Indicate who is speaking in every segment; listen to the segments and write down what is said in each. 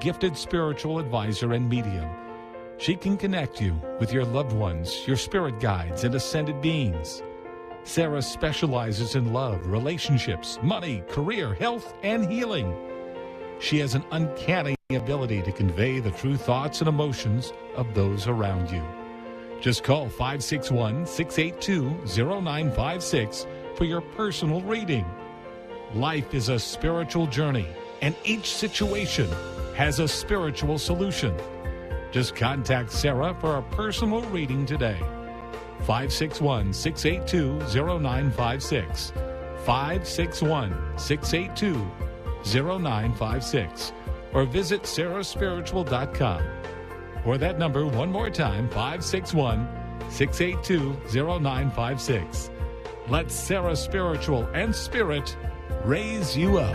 Speaker 1: gifted spiritual advisor and medium. She can connect you with your loved ones, your spirit guides, and ascended beings. Sarah specializes in love, relationships, money, career, health, and healing. She has an uncanny ability to convey the true thoughts and emotions of those around you. Just call 561-682-0956 for your personal reading. Life is a spiritual journey, and each situation has a spiritual solution. Just contact Sarah for a personal reading today. 561-682-0956. 561-682-0956. Or visit sarahspiritual.com. Or that number one more time, 561-682-0956. Let Sarah Spiritual and Spirit raise you up.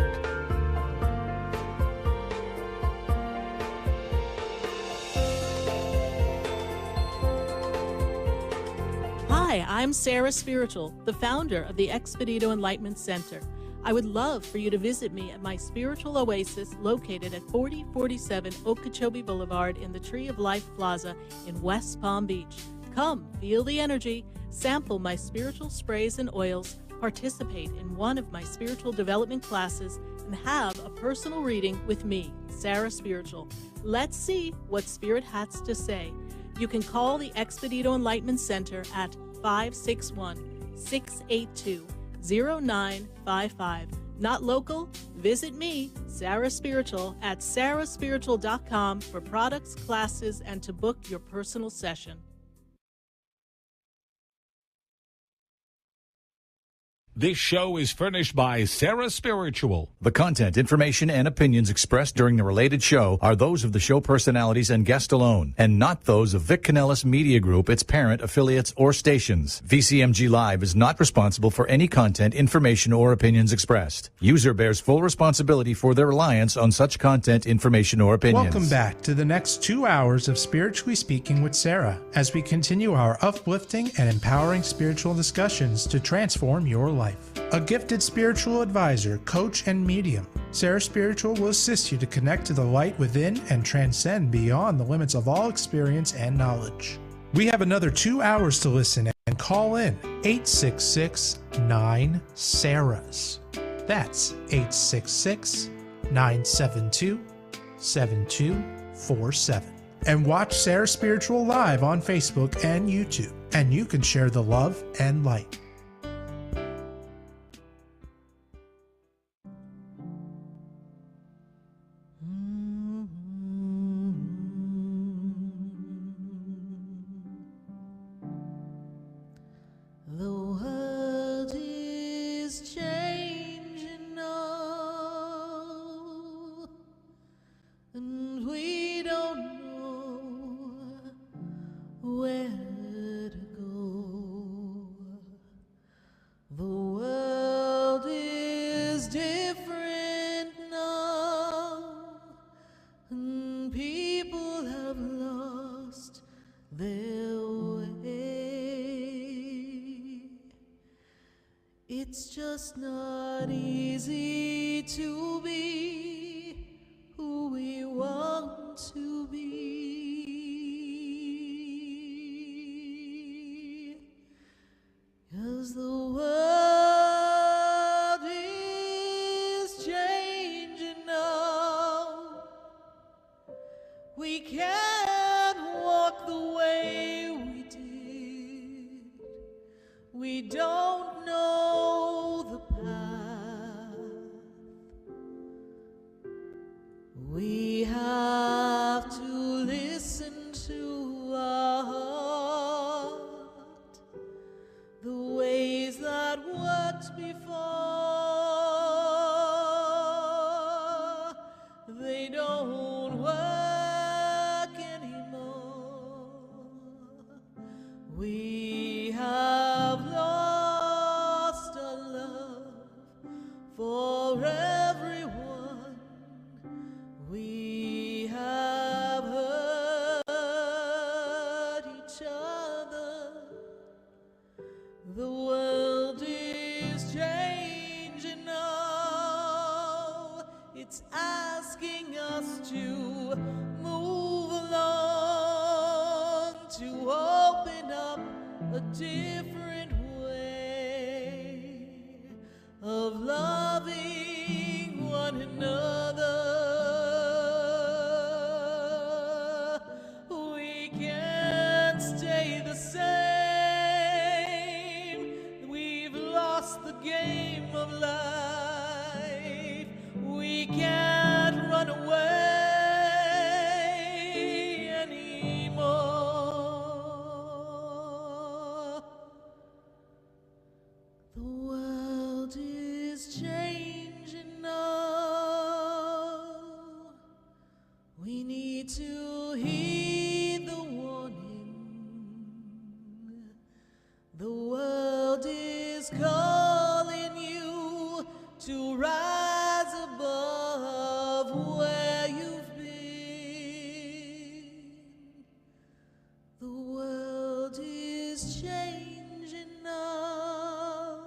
Speaker 2: Hi, I'm Sarah Spiritual, the founder of the Expedito Enlightenment Center. I would love for you to visit me at my spiritual oasis located at 4047 Okeechobee Boulevard in the Tree of Life Plaza in West Palm Beach. Come, feel the energy, sample my spiritual sprays and oils, participate in one of my spiritual development classes, and have a personal reading with me, Sarah Spiritual. Let's see what Spirit has to say. You can call the Expedito Enlightenment Center at 561-682-0955. Not local? Visit me, Sarah Spiritual, at sarahspiritual.com for products, classes, and to book your personal session.
Speaker 1: This show is furnished by Sarah Spiritual.
Speaker 3: The content, information, and opinions expressed during the related show are those of the show personalities and guest alone, and not those of Vic Canellis Media Group, its parent, affiliates, or stations. VCMG Live is not responsible for any content, information, or opinions expressed. User bears full responsibility for their reliance on such content, information, or opinions.
Speaker 4: Welcome back to the next 2 hours of Spiritually Speaking with Sarah, as we continue our uplifting and empowering spiritual discussions to transform your life. A gifted spiritual advisor, coach, and medium, Sarah Spiritual will assist you to connect to the light within and transcend beyond the limits of all experience and knowledge. We have another 2 hours to listen and call in 866-9-SARAHs. That's 866-972-7247. And watch Sarah Spiritual live on Facebook and YouTube, and you can share the love and light.
Speaker 5: It's just not easy to be who we want to be, 'cause the world is changing now. We can't walk the way we did. We don't know the path. We have to listen to our heart. The ways that worked before, they don't work anymore. We have lost our love for everyone. We have hurt each other. The world is changing now. It's asking us to move along, to open up a different way of loving one another. We can't stay the same. We've lost the game of life. We can't run away anymore. The world is changing now. We need to heed the warning. The world is calling you to rise above where you've been. The world is changing now.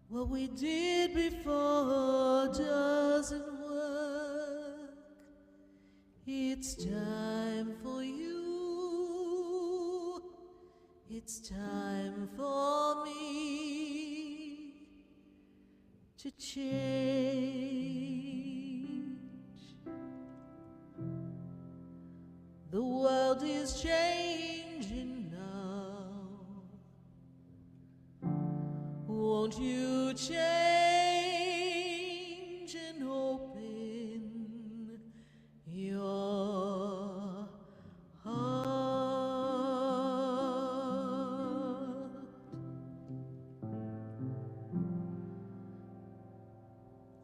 Speaker 5: What we did before doesn't work. It's time for you. It's time for me to change. The world is changing now. Won't you change and open your heart?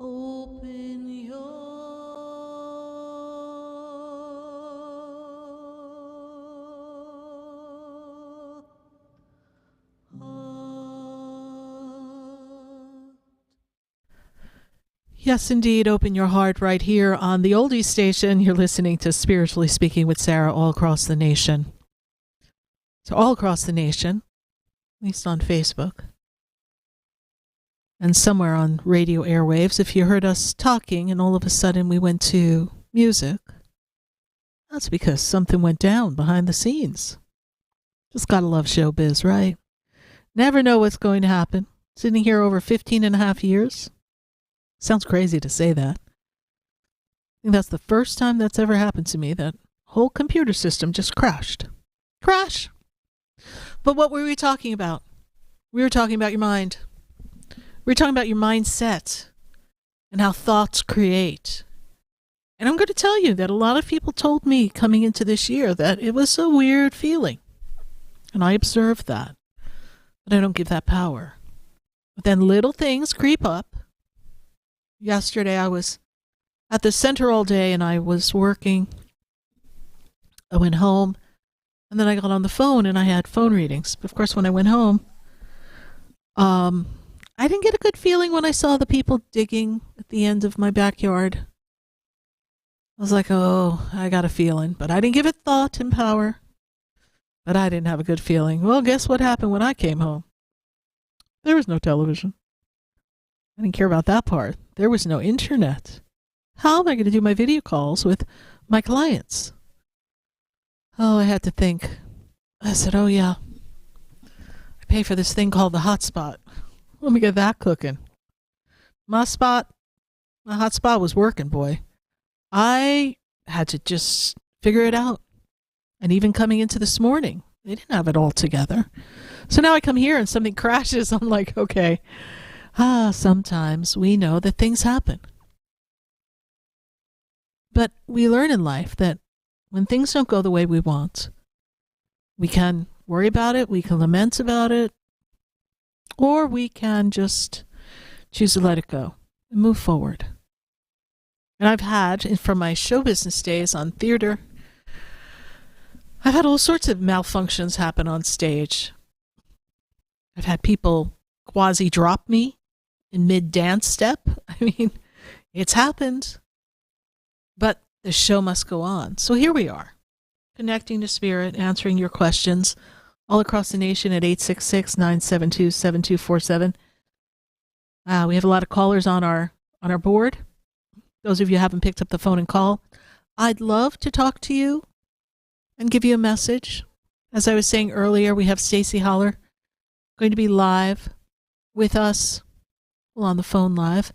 Speaker 5: Open your heart.
Speaker 2: Yes, indeed. Open your heart right here on the Oldie Station. You're listening to Spiritually Speaking with Sarah all across the nation. So all across the nation, at least on Facebook, and somewhere on radio airwaves. If you heard us talking and all of a sudden we went to music, that's because something went down behind the scenes. Just gotta love showbiz, right? Never know what's going to happen. Sitting here over 15 and a half years. Sounds crazy to say that. I think that's the first time that's ever happened to me. That whole computer system just crashed. Crash! But what were we talking about? We were talking about your mind. We were talking about your mindset and how thoughts create. And I'm going to tell you that a lot of people told me coming into this year that it was a weird feeling. And I observed that. But I don't give that power. But then little things creep up. Yesterday I was at the center all day and I was working. I went home and then I got on the phone and I had phone readings. Of course, when I went home, I didn't get a good feeling when I saw the people digging at the end of my backyard. I was like, oh, I got a feeling, but I didn't give it thought and power. But I didn't have a good feeling. Well, guess what happened when I came home? There was no television. I didn't care about that part. There was no internet. How am I going to do my video calls with my clients? Oh, I had to think. I said, oh yeah, I pay for this thing called the hotspot. Let me get that cooking. My hotspot was working, boy. I had to just figure it out. And even coming into this morning, they didn't have it all together. So now I come here and something crashes. I'm like, okay. Sometimes we know that things happen. But we learn in life that when things don't go the way we want, we can worry about it, we can lament about it, or we can just choose to let it go and move forward. And I've had, from my show business days on theater, I've had all sorts of malfunctions happen on stage. I've had people quasi-drop me in mid-dance step. I mean, it's happened. But the show must go on. So here we are, connecting to spirit, answering your questions all across the nation at 866-972-7247. We have a lot of callers on our board. those of you who haven't picked up the phone and call, I'd love to talk to you and give you a message. As I was saying earlier, we have Stacie Haller going to be live with us, well, on the phone live,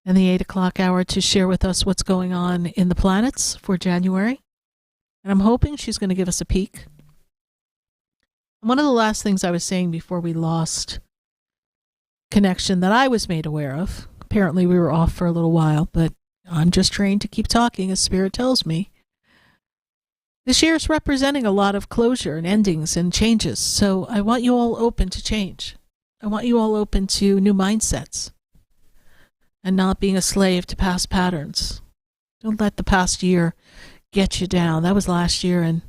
Speaker 2: in the 8 o'clock hour to share with us what's going on in the planets for January. And I'm hoping she's going to give us a peek. One of the last things I was saying before we lost connection that I was made aware of, apparently we were off for a little while, but I'm just trained to keep talking as Spirit tells me. This year is representing a lot of closure and endings and changes, so I want you all open to change. I want you all open to new mindsets and not being a slave to past patterns. Don't let the past year get you down. That was last year, and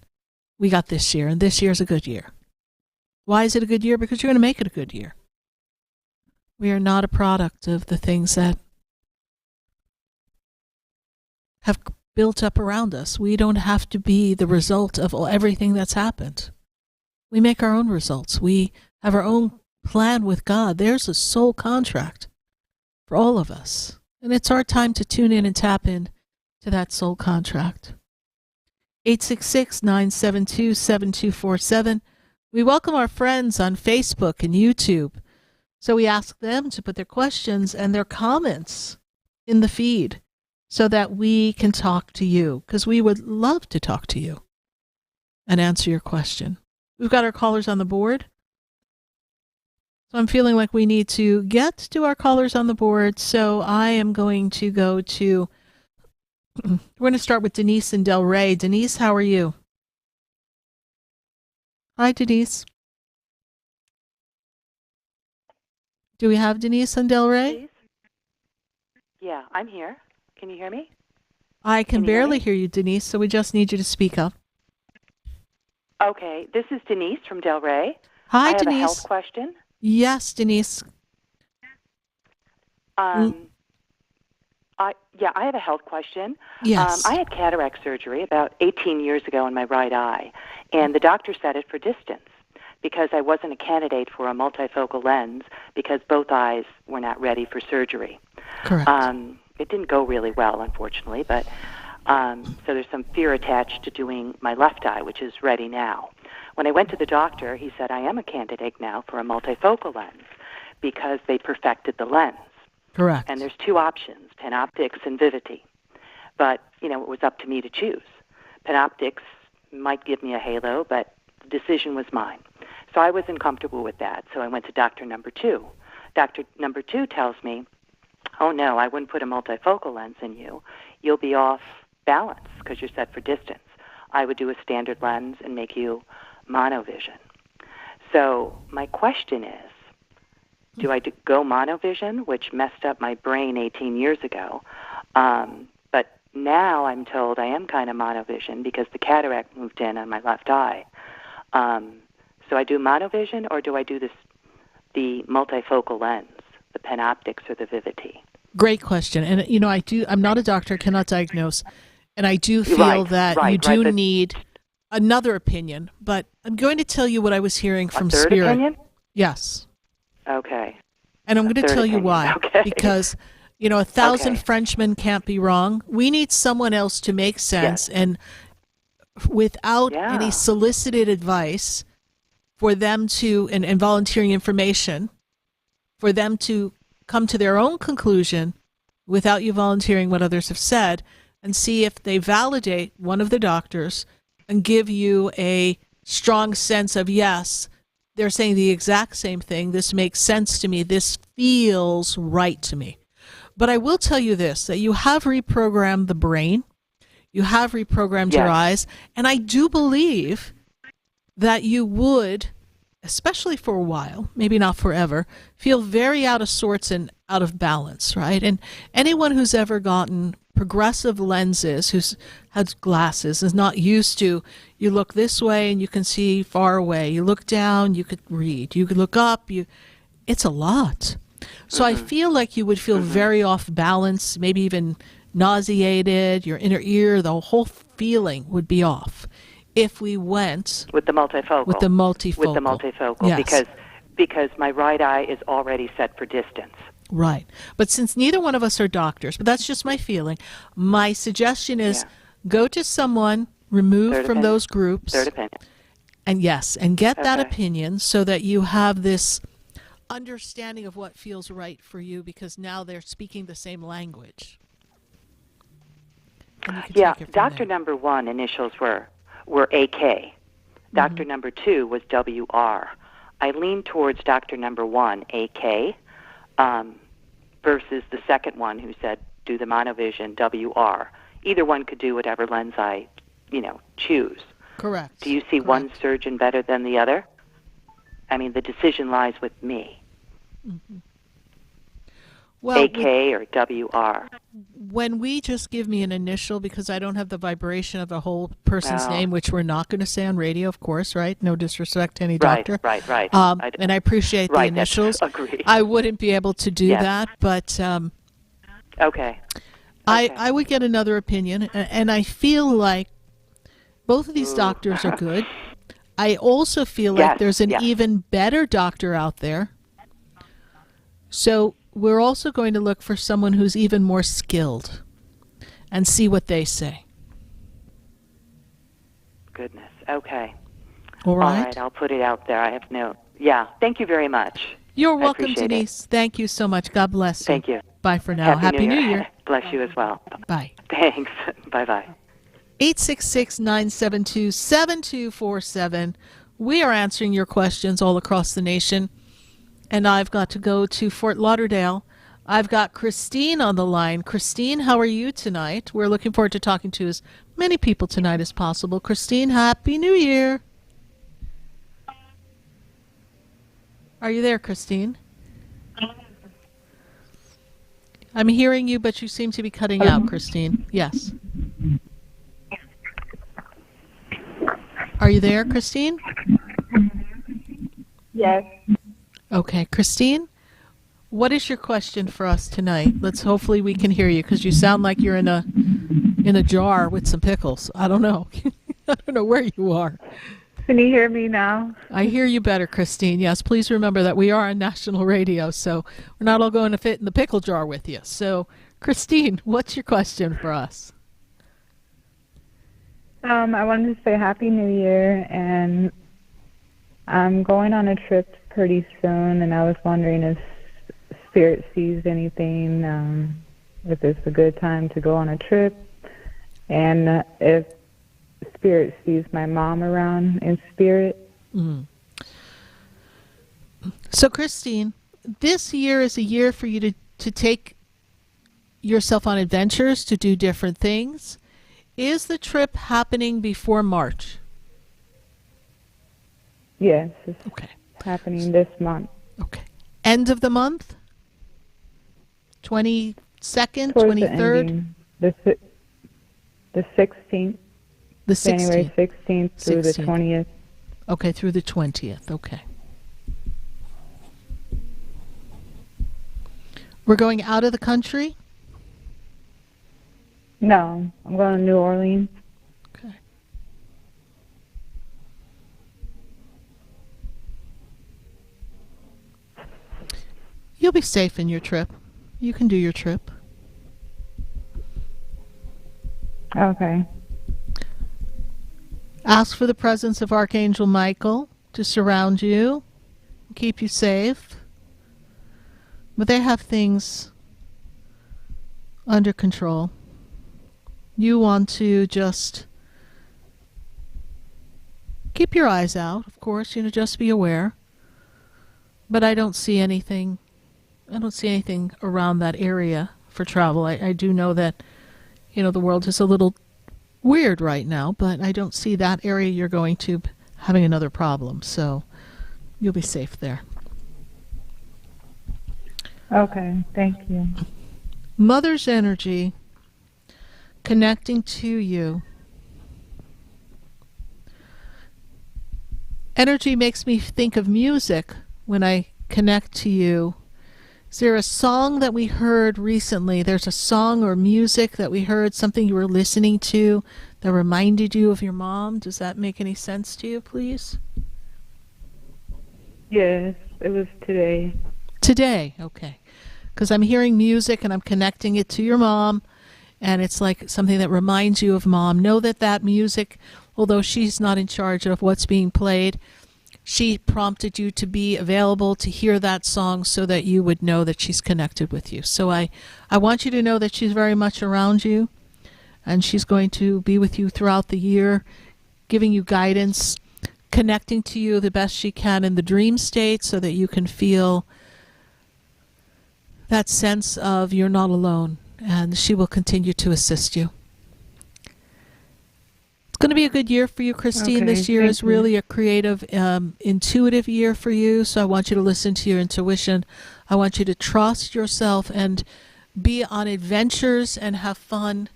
Speaker 2: we got this year, and this year's a good year. Why is it a good year? Because you're going to make it a good year. We are not a product of the things that have built up around us. We don't have to be the result of everything that's happened. We make our own results. We have our own plan with God. There's a soul contract for all of us. And it's our time to tune in and tap in to that soul contract. 866-972-7247. We welcome our friends on Facebook and YouTube. So we ask them to put their questions and their comments in the feed so that we can talk to you, because we would love to talk to you and answer your question. We've got our callers on the board. So I'm feeling like we need to get to our callers on the board. So I am going to go to, we're going to start with Denise in Delray. Denise, how are you? Hi, Denise. Do we have Denise in Delray?
Speaker 6: Please? Yeah, I'm here. Can you hear me?
Speaker 2: I can barely hear you, Denise, so we just need you to speak up.
Speaker 6: Okay, this is Denise from Delray.
Speaker 2: Hi,
Speaker 6: I have
Speaker 2: Denise.
Speaker 6: a health question.
Speaker 2: Yes, Denise.
Speaker 6: I have a health question.
Speaker 2: Yes.
Speaker 6: I had cataract surgery about 18 years ago in my right eye, and the doctor set it for distance because I wasn't a candidate for a multifocal lens because both eyes were not ready for surgery.
Speaker 2: Correct.
Speaker 6: It didn't go really well, unfortunately, but so there's some fear attached to doing my left eye, which is ready now. When I went to the doctor, he said I am a candidate now for a multifocal lens because they perfected the lens.
Speaker 2: Correct.
Speaker 6: And there's two options, Panoptics and Vivity. But, it was up to me to choose. Panoptics might give me a halo, but the decision was mine. So I wasn't comfortable with that, so I went to doctor number 2. Doctor number 2 tells me, oh, no, I wouldn't put a multifocal lens in you. You'll be off balance because you're set for distance. I would do a standard lens and make you monovision. So my question is, do I go monovision, which messed up my brain 18 years ago? But now I'm told I am kind of monovision because the cataract moved in on my left eye. So I do monovision, or do I do the multifocal lens, the Panoptics or the Vivity?
Speaker 2: Great question. And, I'm not a doctor, cannot diagnose. And I do feel that you do need another opinion. But I'm going to tell you what I was hearing from
Speaker 6: third
Speaker 2: Spirit.
Speaker 6: Opinion?
Speaker 2: Yes.
Speaker 6: Okay.
Speaker 2: And I'm going to tell you why.
Speaker 6: Okay.
Speaker 2: Because, 1,000 Frenchmen can't be wrong. We need someone else to make sense.
Speaker 6: Yes.
Speaker 2: And without any solicited advice for them to, and volunteering information, for them to come to their own conclusion without you volunteering what others have said, and see if they validate one of the doctors and give you a strong sense of, yes, they're saying the exact same thing. This makes sense to me. This feels right to me. But I will tell you this, that you have reprogrammed the brain. You have reprogrammed your eyes. And I do believe that you would, especially for a while, maybe not forever, feel very out of sorts and out of balance, right? And anyone who's ever gotten progressive lenses, who's had glasses, is not used to, you look this way and you can see far away. You look down, you could read. You could look up. It's a lot. So I feel like you would feel very off balance, maybe even nauseated, your inner ear, the whole feeling would be off if we went
Speaker 6: with the multifocal.
Speaker 2: Yes.
Speaker 6: Because my right eye is already set for distance.
Speaker 2: Right. But since neither one of us are doctors, but that's just my feeling, my suggestion is go to someone removed
Speaker 6: Third
Speaker 2: from
Speaker 6: opinion.
Speaker 2: those groups.
Speaker 6: Third opinion.
Speaker 2: And yes, and get that
Speaker 6: Okay.
Speaker 2: opinion so that you have this understanding of what feels right for you, because now they're speaking the same language. And you can
Speaker 6: Yeah,
Speaker 2: take it from
Speaker 6: doctor
Speaker 2: there.
Speaker 6: number one initials were AK. Doctor number two was WR. I lean towards doctor number one, AK, versus the second one who said do the monovision, WR. Either one could do whatever lens I, choose.
Speaker 2: Correct.
Speaker 6: Do you see
Speaker 2: Correct.
Speaker 6: one surgeon better than the other? I mean, the decision lies with me.
Speaker 2: Well,
Speaker 6: AK or WR.
Speaker 2: when we just give me an initial, because I don't have the vibration of the whole person's
Speaker 6: Oh.
Speaker 2: name, which we're not going to say on radio, of course, right? No disrespect to any
Speaker 6: Right,
Speaker 2: doctor.
Speaker 6: right.
Speaker 2: And I appreciate the
Speaker 6: Right, that's-
Speaker 2: initials.
Speaker 6: agreed.
Speaker 2: I wouldn't be able to do
Speaker 6: Yes.
Speaker 2: that, but
Speaker 6: Okay.
Speaker 2: I would get another opinion, and I feel like both of these doctors are good. I also feel like
Speaker 6: Yes,
Speaker 2: there's an
Speaker 6: yes.
Speaker 2: even better doctor out there. So we're also going to look for someone who's even more skilled and see what they say.
Speaker 6: Goodness. Okay.
Speaker 2: All right?
Speaker 6: All right, I'll put it out there. I have no... Yeah, thank you very much.
Speaker 2: You're
Speaker 6: I
Speaker 2: welcome,
Speaker 6: appreciate it.
Speaker 2: Denise. Thank you so much. God bless you.
Speaker 6: Thank you.
Speaker 2: Bye for now. Happy New Year.
Speaker 6: Bless you as well.
Speaker 2: Bye.
Speaker 6: Thanks. Bye-bye.
Speaker 2: 866-972-7247. We are answering your questions all across the nation. And I've got to go to Fort Lauderdale. I've got Christine on the line. Christine, how are you tonight? We're looking forward to talking to as many people tonight as possible. Christine, Happy New Year. Are you there, Christine? I'm hearing you, but you seem to be cutting out, Christine. Yes. Are you there, Christine?
Speaker 7: Yes.
Speaker 2: Okay, Christine, what is your question for us tonight? Hopefully we can hear you, because you sound like you're in a jar with some pickles. I don't know. I don't know where you are.
Speaker 7: Can you hear me now?
Speaker 2: I hear you better, Christine. Yes, please remember that we are on national radio, so we're not all going to fit in the pickle jar with you. So, Christine, what's your question for us?
Speaker 7: I wanted to say Happy New Year, and I'm going on a trip pretty soon, and I was wondering if Spirit sees anything, if it's a good time to go on a trip, and if Spirit sees my mom around in spirit.
Speaker 2: So, Christine, this year is a year for you to take yourself on adventures, to do different things. Is the trip happening before March?
Speaker 7: Yes, it's
Speaker 2: Okay.
Speaker 7: happening this month.
Speaker 2: Okay. End of the month? 22nd,
Speaker 7: Towards
Speaker 2: 23rd?
Speaker 7: the ending, the 16th,
Speaker 2: The
Speaker 7: January
Speaker 2: 16th.
Speaker 7: 16th through the
Speaker 2: 16th.
Speaker 7: 20th.
Speaker 2: Okay, through the 20th. Okay. We're going out of the country?
Speaker 7: No, I'm going to New Orleans.
Speaker 2: Okay. You'll be safe in your trip. You can do your trip.
Speaker 7: Okay.
Speaker 2: Ask for the presence of Archangel Michael to surround you, keep you safe. But they have things under control. You want to just keep your eyes out, of course, just be aware. But I don't see anything around that area for travel. I do know that, the world is a little weird right now, but I don't see that area you're going to having another problem. So you'll be safe there.
Speaker 7: Okay, thank you.
Speaker 2: Mother's energy connecting to you. Energy makes me think of music when I connect to you. Is there a song that we heard recently? There's a song or music that we heard, something you were listening to that reminded you of your mom. Does that make any sense to you, please?
Speaker 7: Yes, it was today.
Speaker 2: Today, okay. because I'm hearing music and I'm connecting it to your mom, and it's like something that reminds you of mom. Know that that music, although she's not in charge of what's being played, she prompted you to be available to hear that song so that you would know that she's connected with you. So I want you to know that she's very much around you, and she's going to be with you throughout the year, giving you guidance, connecting to you the best she can in the dream state so that you can feel that sense of you're not alone, and she will continue to assist you. It's going to be a good year for you, Christine.
Speaker 7: Okay,
Speaker 2: this year
Speaker 7: thank
Speaker 2: is
Speaker 7: you.
Speaker 2: really a creative, intuitive year for you, so I want you to listen to your intuition. I want you to trust yourself and be on adventures and have fun,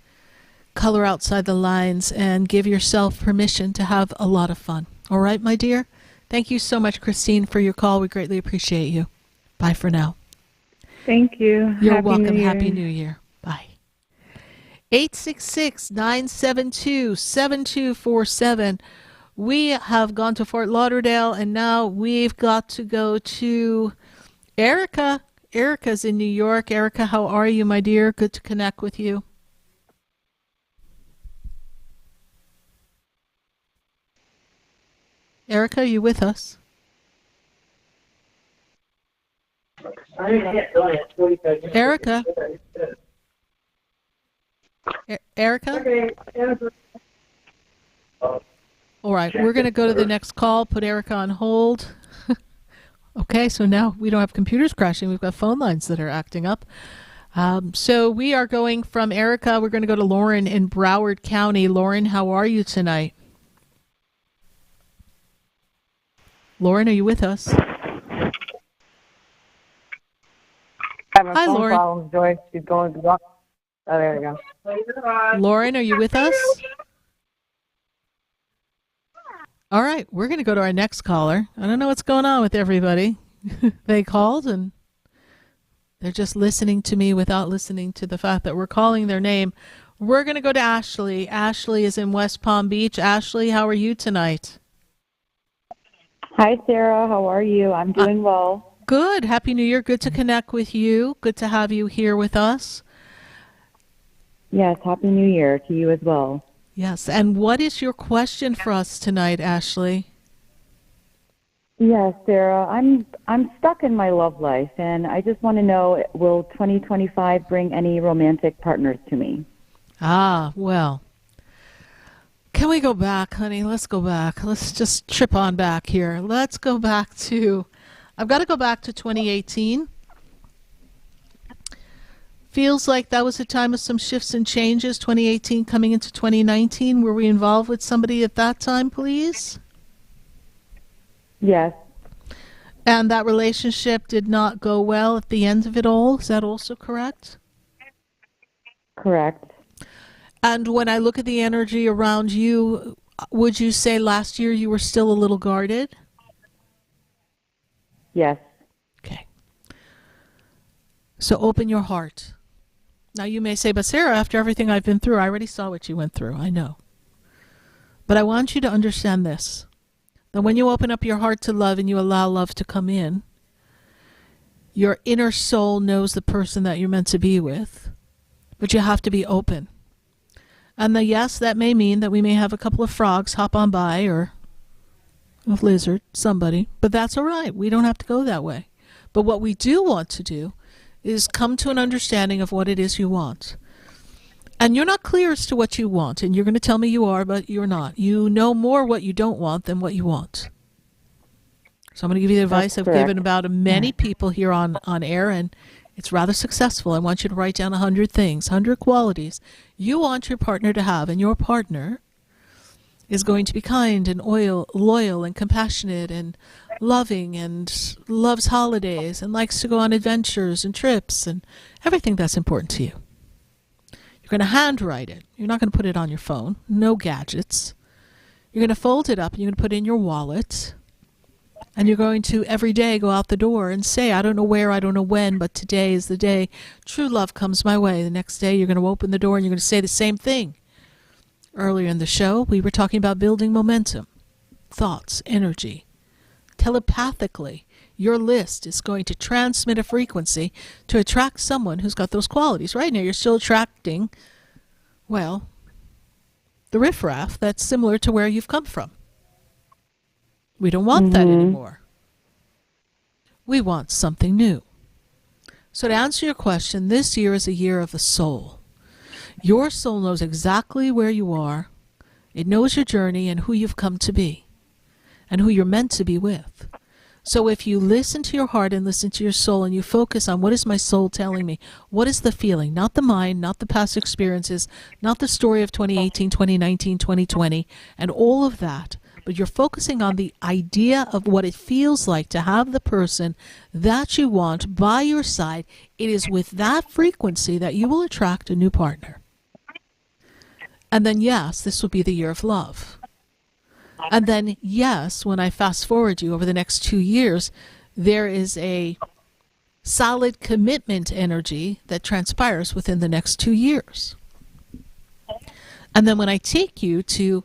Speaker 2: color outside the lines, and give yourself permission to have a lot of fun. All right, my dear? Thank you so much, Christine, for your call. We greatly appreciate you. Bye for now.
Speaker 7: Thank you.
Speaker 2: You're
Speaker 7: Happy
Speaker 2: welcome.
Speaker 7: New Year.
Speaker 2: Happy New Year. Bye. 866-972-7247. We have gone to Fort Lauderdale, and now we've got to go to Erica. Erica's in New York. Erica, how are you, my dear? Good to connect with you. Erica, are you with us? Erica? Erica? All right, we're going to go to the next call, put Erica on hold. Okay, so now we don't have computers crashing. We've got phone lines that are acting up. So we are going from Erica. We're going to go to Lauren in Broward County. Lauren, how are you tonight? Lauren, are you with us? Hi, Lauren.
Speaker 8: Problem, Joyce. She's going to walk. Oh, there we go.
Speaker 2: Lauren, are you with us? All right, we're going to go to our next caller. I don't know what's going on with everybody. They called and they're just listening to me without listening to the fact that we're calling their name. We're going to go to Ashley. Ashley is in West Palm Beach. Ashley, how are you tonight?
Speaker 7: Hi, Sarah. How are you? I'm doing well.
Speaker 2: Good. Happy New Year. Good to connect with you. Good to have you here with us.
Speaker 7: Yes, Happy New Year to you as well.
Speaker 2: Yes. And what is your question for us tonight, Ashley?
Speaker 7: Yes, Sarah. I'm stuck in my love life, and I just want to know, will 2025 bring any romantic partners to me?
Speaker 2: Ah, well. Can we go back, honey? Let's go back. Let's just trip on back here. Let's go back to, I've got to go back to 2018. Feels like that was a time of some shifts and changes, 2018 coming into 2019. Were we involved with somebody at that time, please?
Speaker 7: Yes.
Speaker 2: And that relationship did not go well at the end of it all. Is that also correct?
Speaker 7: Correct.
Speaker 2: And when I look at the energy around you, would you say last year you were still a little guarded?
Speaker 7: Yes.
Speaker 2: Okay. So open your heart. Now you may say, but Sarah, after everything I've been through, I already saw what you went through. I know. But I want you to understand this. That when you open up your heart to love and you allow love to come in, your inner soul knows the person that you're meant to be with. But you have to be open. And yes, that may mean that we may have a couple of frogs hop on by, or a lizard, somebody. But that's all right. We don't have to go that way. But what we do want to do is come to an understanding of what it is you want. And you're not clear as to what you want. And you're going to tell me you are, but you're not. You know more what you don't want than what you want. So I'm going to give you the advice I've given about many people here on air, and it's rather successful. I want you to write down 100 things, 100 qualities you want your partner to have, and your partner is going to be kind and loyal and compassionate and loving and loves holidays and likes to go on adventures and trips and everything that's important to you. You're going to handwrite it. You're not going to put it on your phone. No gadgets. You're going to fold it up and you're going to put it in your wallet. And you're going to every day go out the door and say, I don't know where, I don't know when, but today is the day true love comes my way. The next day you're going to open the door and you're going to say the same thing. Earlier in the show, we were talking about building momentum, thoughts, energy. Telepathically, your list is going to transmit a frequency to attract someone who's got those qualities. Right now, you're still attracting, well, the riffraff that's similar to where you've come from. We don't want that anymore. We want something new. So to answer your question, this year is a year of the soul. Your soul knows exactly where you are. It knows your journey and who you've come to be and who you're meant to be with. So if you listen to your heart and listen to your soul and you focus on what is my soul telling me, what is the feeling, not the mind, not the past experiences, not the story of 2018, 2019, 2020, and all of that, but you're focusing on the idea of what it feels like to have the person that you want by your side. It is with that frequency that you will attract a new partner. And then, yes, this will be the year of love. And then, yes, when I fast forward you over the next 2 years, there is a solid commitment energy that transpires within the next 2 years. And then when I take you to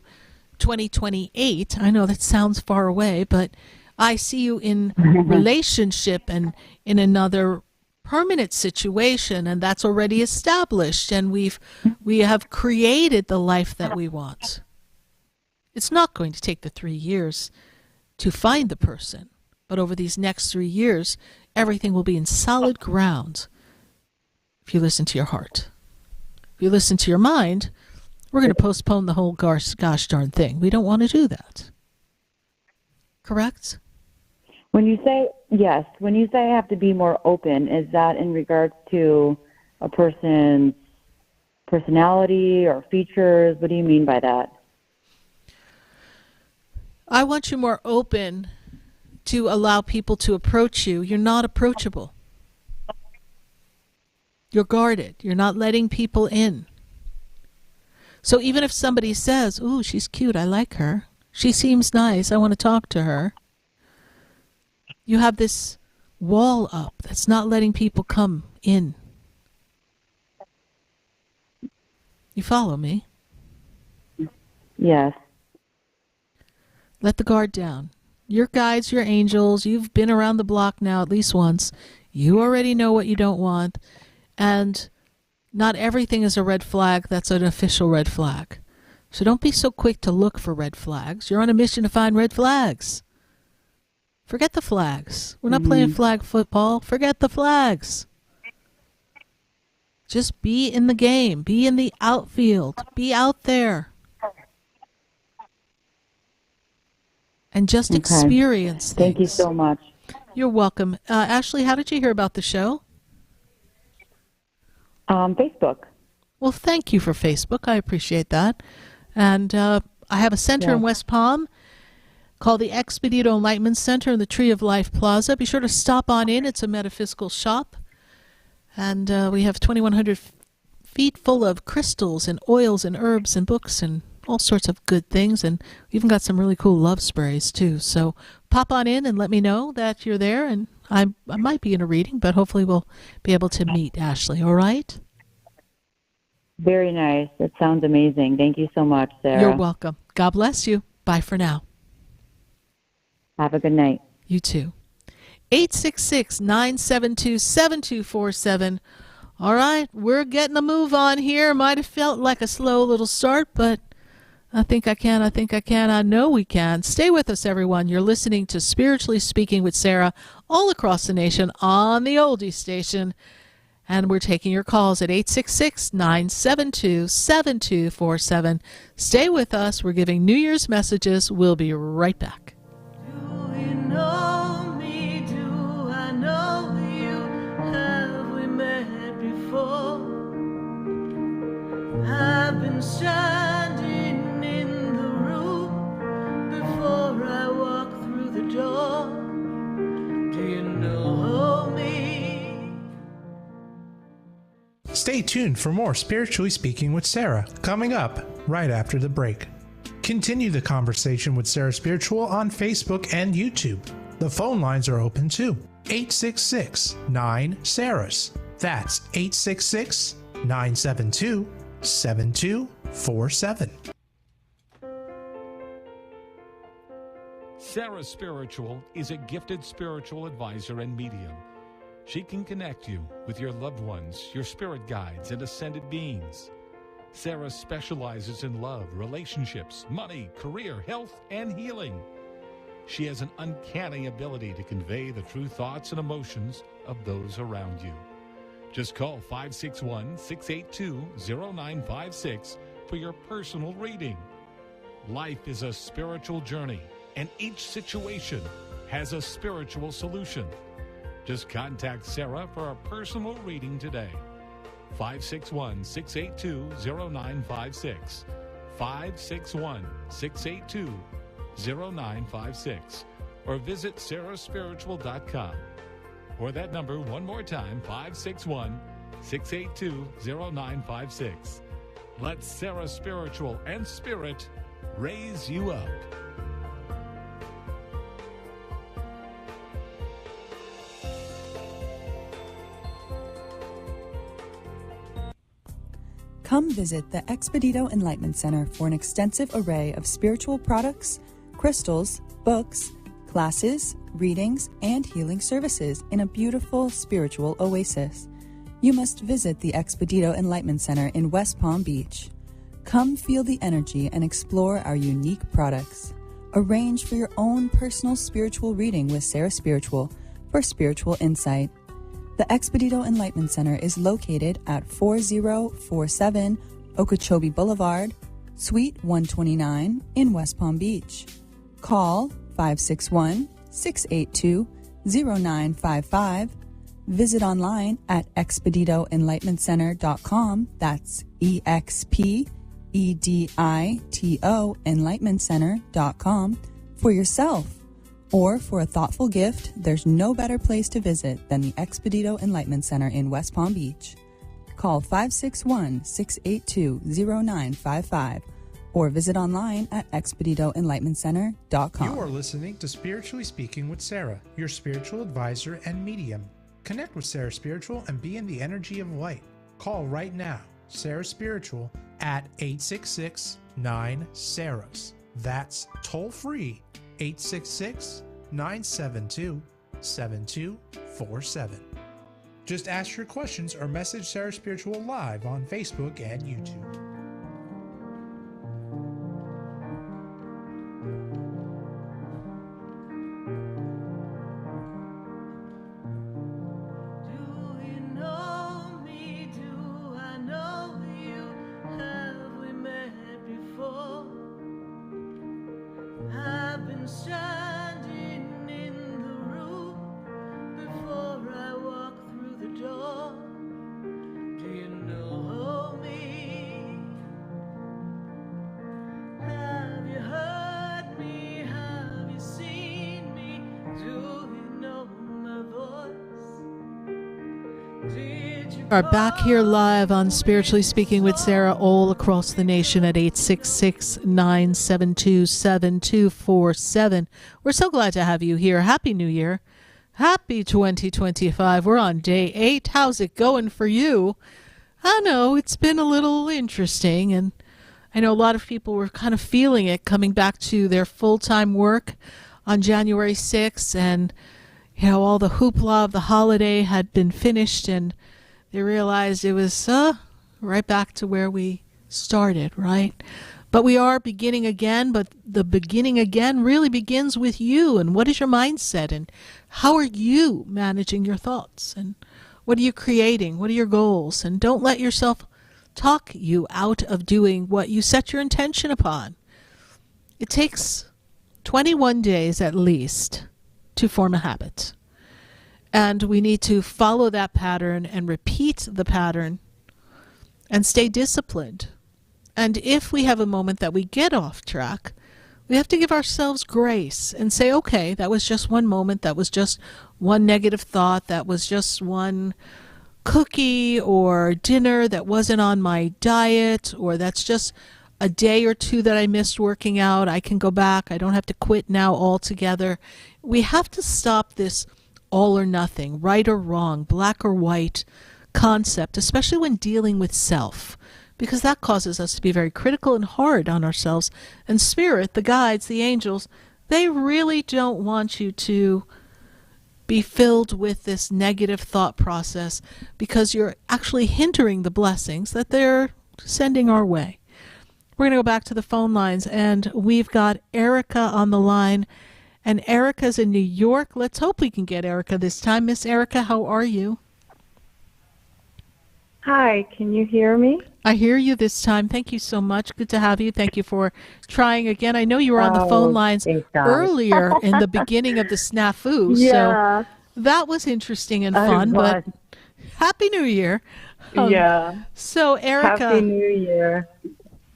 Speaker 2: 2028, I know that sounds far away, but I see you in relationship and in another permanent situation, and that's already established, and we have created the life that we want. It's not going to take the 3 years to find the person, but over these next 3 years, everything will be in solid ground if you listen to your heart. If you listen to your mind, we're going to postpone the whole gosh darn thing. We don't want to do that. Correct?
Speaker 8: When you say, yes, when you say I have to be more open, is that in regards to a person's personality or features? What do you mean by that?
Speaker 2: I want you more open to allow people to approach you. You're not approachable. You're guarded. You're not letting people in. So even if somebody says, ooh, she's cute, I like her. She seems nice, I want to talk to her. You have this wall up that's not letting people come in. You follow me?
Speaker 8: Yes.
Speaker 2: Let the guard down. Your guides, your angels, you've been around the block now at least once. You already know what you don't want. And not everything is a red flag that's an official red flag. So don't be so quick to look for red flags. You're on a mission to find red flags. Forget the flags. We're not playing flag football. Forget the flags. Just be in the game. Be in the outfield. Be out there. And just experience things.
Speaker 8: Thank you so much.
Speaker 2: You're welcome. Ashley, how did you hear about the show?
Speaker 8: Facebook.
Speaker 2: Well, thank you for Facebook. I appreciate that. And I have a center in West Palm called the Expedito Enlightenment Center in the Tree of Life Plaza. Be sure to stop on in. It's a metaphysical shop. And we have 2,100 feet full of crystals and oils and herbs and books and all sorts of good things. And we even got some really cool love sprays, too. So pop on in and let me know that you're there. And I might be in a reading, but hopefully we'll be able to meet Ashley. All right?
Speaker 8: Very nice. That sounds amazing. Thank you so much, Sarah.
Speaker 2: You're welcome. God bless you. Bye for now.
Speaker 8: Have a good night.
Speaker 2: You too. 866-972-7247. All right, we're getting a move on here. Might have felt like a slow little start, but I think I can. I know we can. Stay with us, everyone. You're listening to Spiritually Speaking with Sarah all across the nation on the oldie station. And we're taking your calls at 866-972-7247. Stay with us. We're giving New Year's messages. We'll be right back.
Speaker 5: Do you know me? Do I know you? Have we met before? I've been standing in the room before I walk through the door. Do you know me?
Speaker 4: Stay tuned for more Spiritually Speaking with Sarah, coming up right after the break. Continue the conversation with Sarah Spiritual on Facebook and YouTube. The phone lines are open too. 866-9-SARAHS. That's 866-972-7247.
Speaker 1: Sarah Spiritual is a gifted spiritual advisor and medium. She can connect you with your loved ones, your spirit guides, and ascended beings. Sarah specializes in love, relationships, money, career, health, and healing. She has an uncanny ability to convey the true thoughts and emotions of those around you. Just call 561-682-0956 for your personal reading. Life is a spiritual journey, and each situation has a spiritual solution. Just contact Sarah for a personal reading today. 561-682-0956. 561-682-0956. Or visit sarahspiritual.com. Or that number one more time, 561-682-0956. Let Sarah Spiritual and Spirit raise you up.
Speaker 9: Come visit the Expedito Enlightenment Center for an extensive array of spiritual products, crystals, books, classes, readings, and healing services in a beautiful spiritual oasis. You must visit the Expedito Enlightenment Center in West Palm Beach. Come feel the energy and explore our unique products. Arrange for your own personal spiritual reading with Sarah Spiritual for spiritual insight. The Expedito Enlightenment Center is located at 4047 Okeechobee Boulevard, Suite 129 in West Palm Beach. Call 561-682-0955. Visit online at expeditoenlightenmentcenter.com. That's EXPEDITO enlightenmentcenter.com for yourself. Or for a thoughtful gift, there's no better place to visit than the Expedito Enlightenment Center in West Palm Beach. Call 561-682-0955 or visit online at expeditoenlightenmentcenter.com.
Speaker 4: You are listening to Spiritually Speaking with Sarah, your spiritual advisor and medium. Connect with Sarah Spiritual and be in the energy of light. Call right now, Sarah Spiritual, at 866-9-SARAHS. That's toll free, 866-972-7247. Just ask your questions or message Sarah Spiritual live on Facebook and YouTube.
Speaker 2: Are back here live on Spiritually Speaking with Sarah all across the nation at 866-972-7247. We're so glad to have you here. Happy New Year. Happy 2025. We're on day 8. How's it going for you? I know it's been a little interesting, and I know a lot of people were kind of feeling it coming back to their full-time work on January 6th, and you know, all the hoopla of the holiday had been finished, and they realized it was right back to where we started, right? But we are beginning again, but the beginning again really begins with you. And what is your mindset? And how are you managing your thoughts? And what are you creating? What are your goals? And don't let yourself talk you out of doing what you set your intention upon. It takes 21 days at least to form a habit. And we need to follow that pattern and repeat the pattern and stay disciplined. And if we have a moment that we get off track, we have to give ourselves grace and say, okay, that was just one moment. That was just one negative thought. That was just one cookie or dinner that wasn't on my diet, or that's just a day or two that I missed working out. I can go back. I don't have to quit now altogether. We have to stop this all or nothing, right or wrong, black or white concept, especially when dealing with self, because that causes us to be very critical and hard on ourselves. And spirit, the guides, the angels, They really don't want you to be filled with this negative thought process, because you're actually hindering the blessings that they're sending our way. We're going to go back to the phone lines, and we've got Erica on the line. And Erica's in New York. Let's hope we can get Erica this time. Miss Erica, how are you?
Speaker 10: Hi, can you hear me?
Speaker 2: I hear you this time. Thank you so much. Good to have you. Thank you for trying again. I know you were on the phone lines earlier in the beginning of the snafu, so that was interesting and fun. But Happy New Year. So, Erica,
Speaker 10: Happy New Year.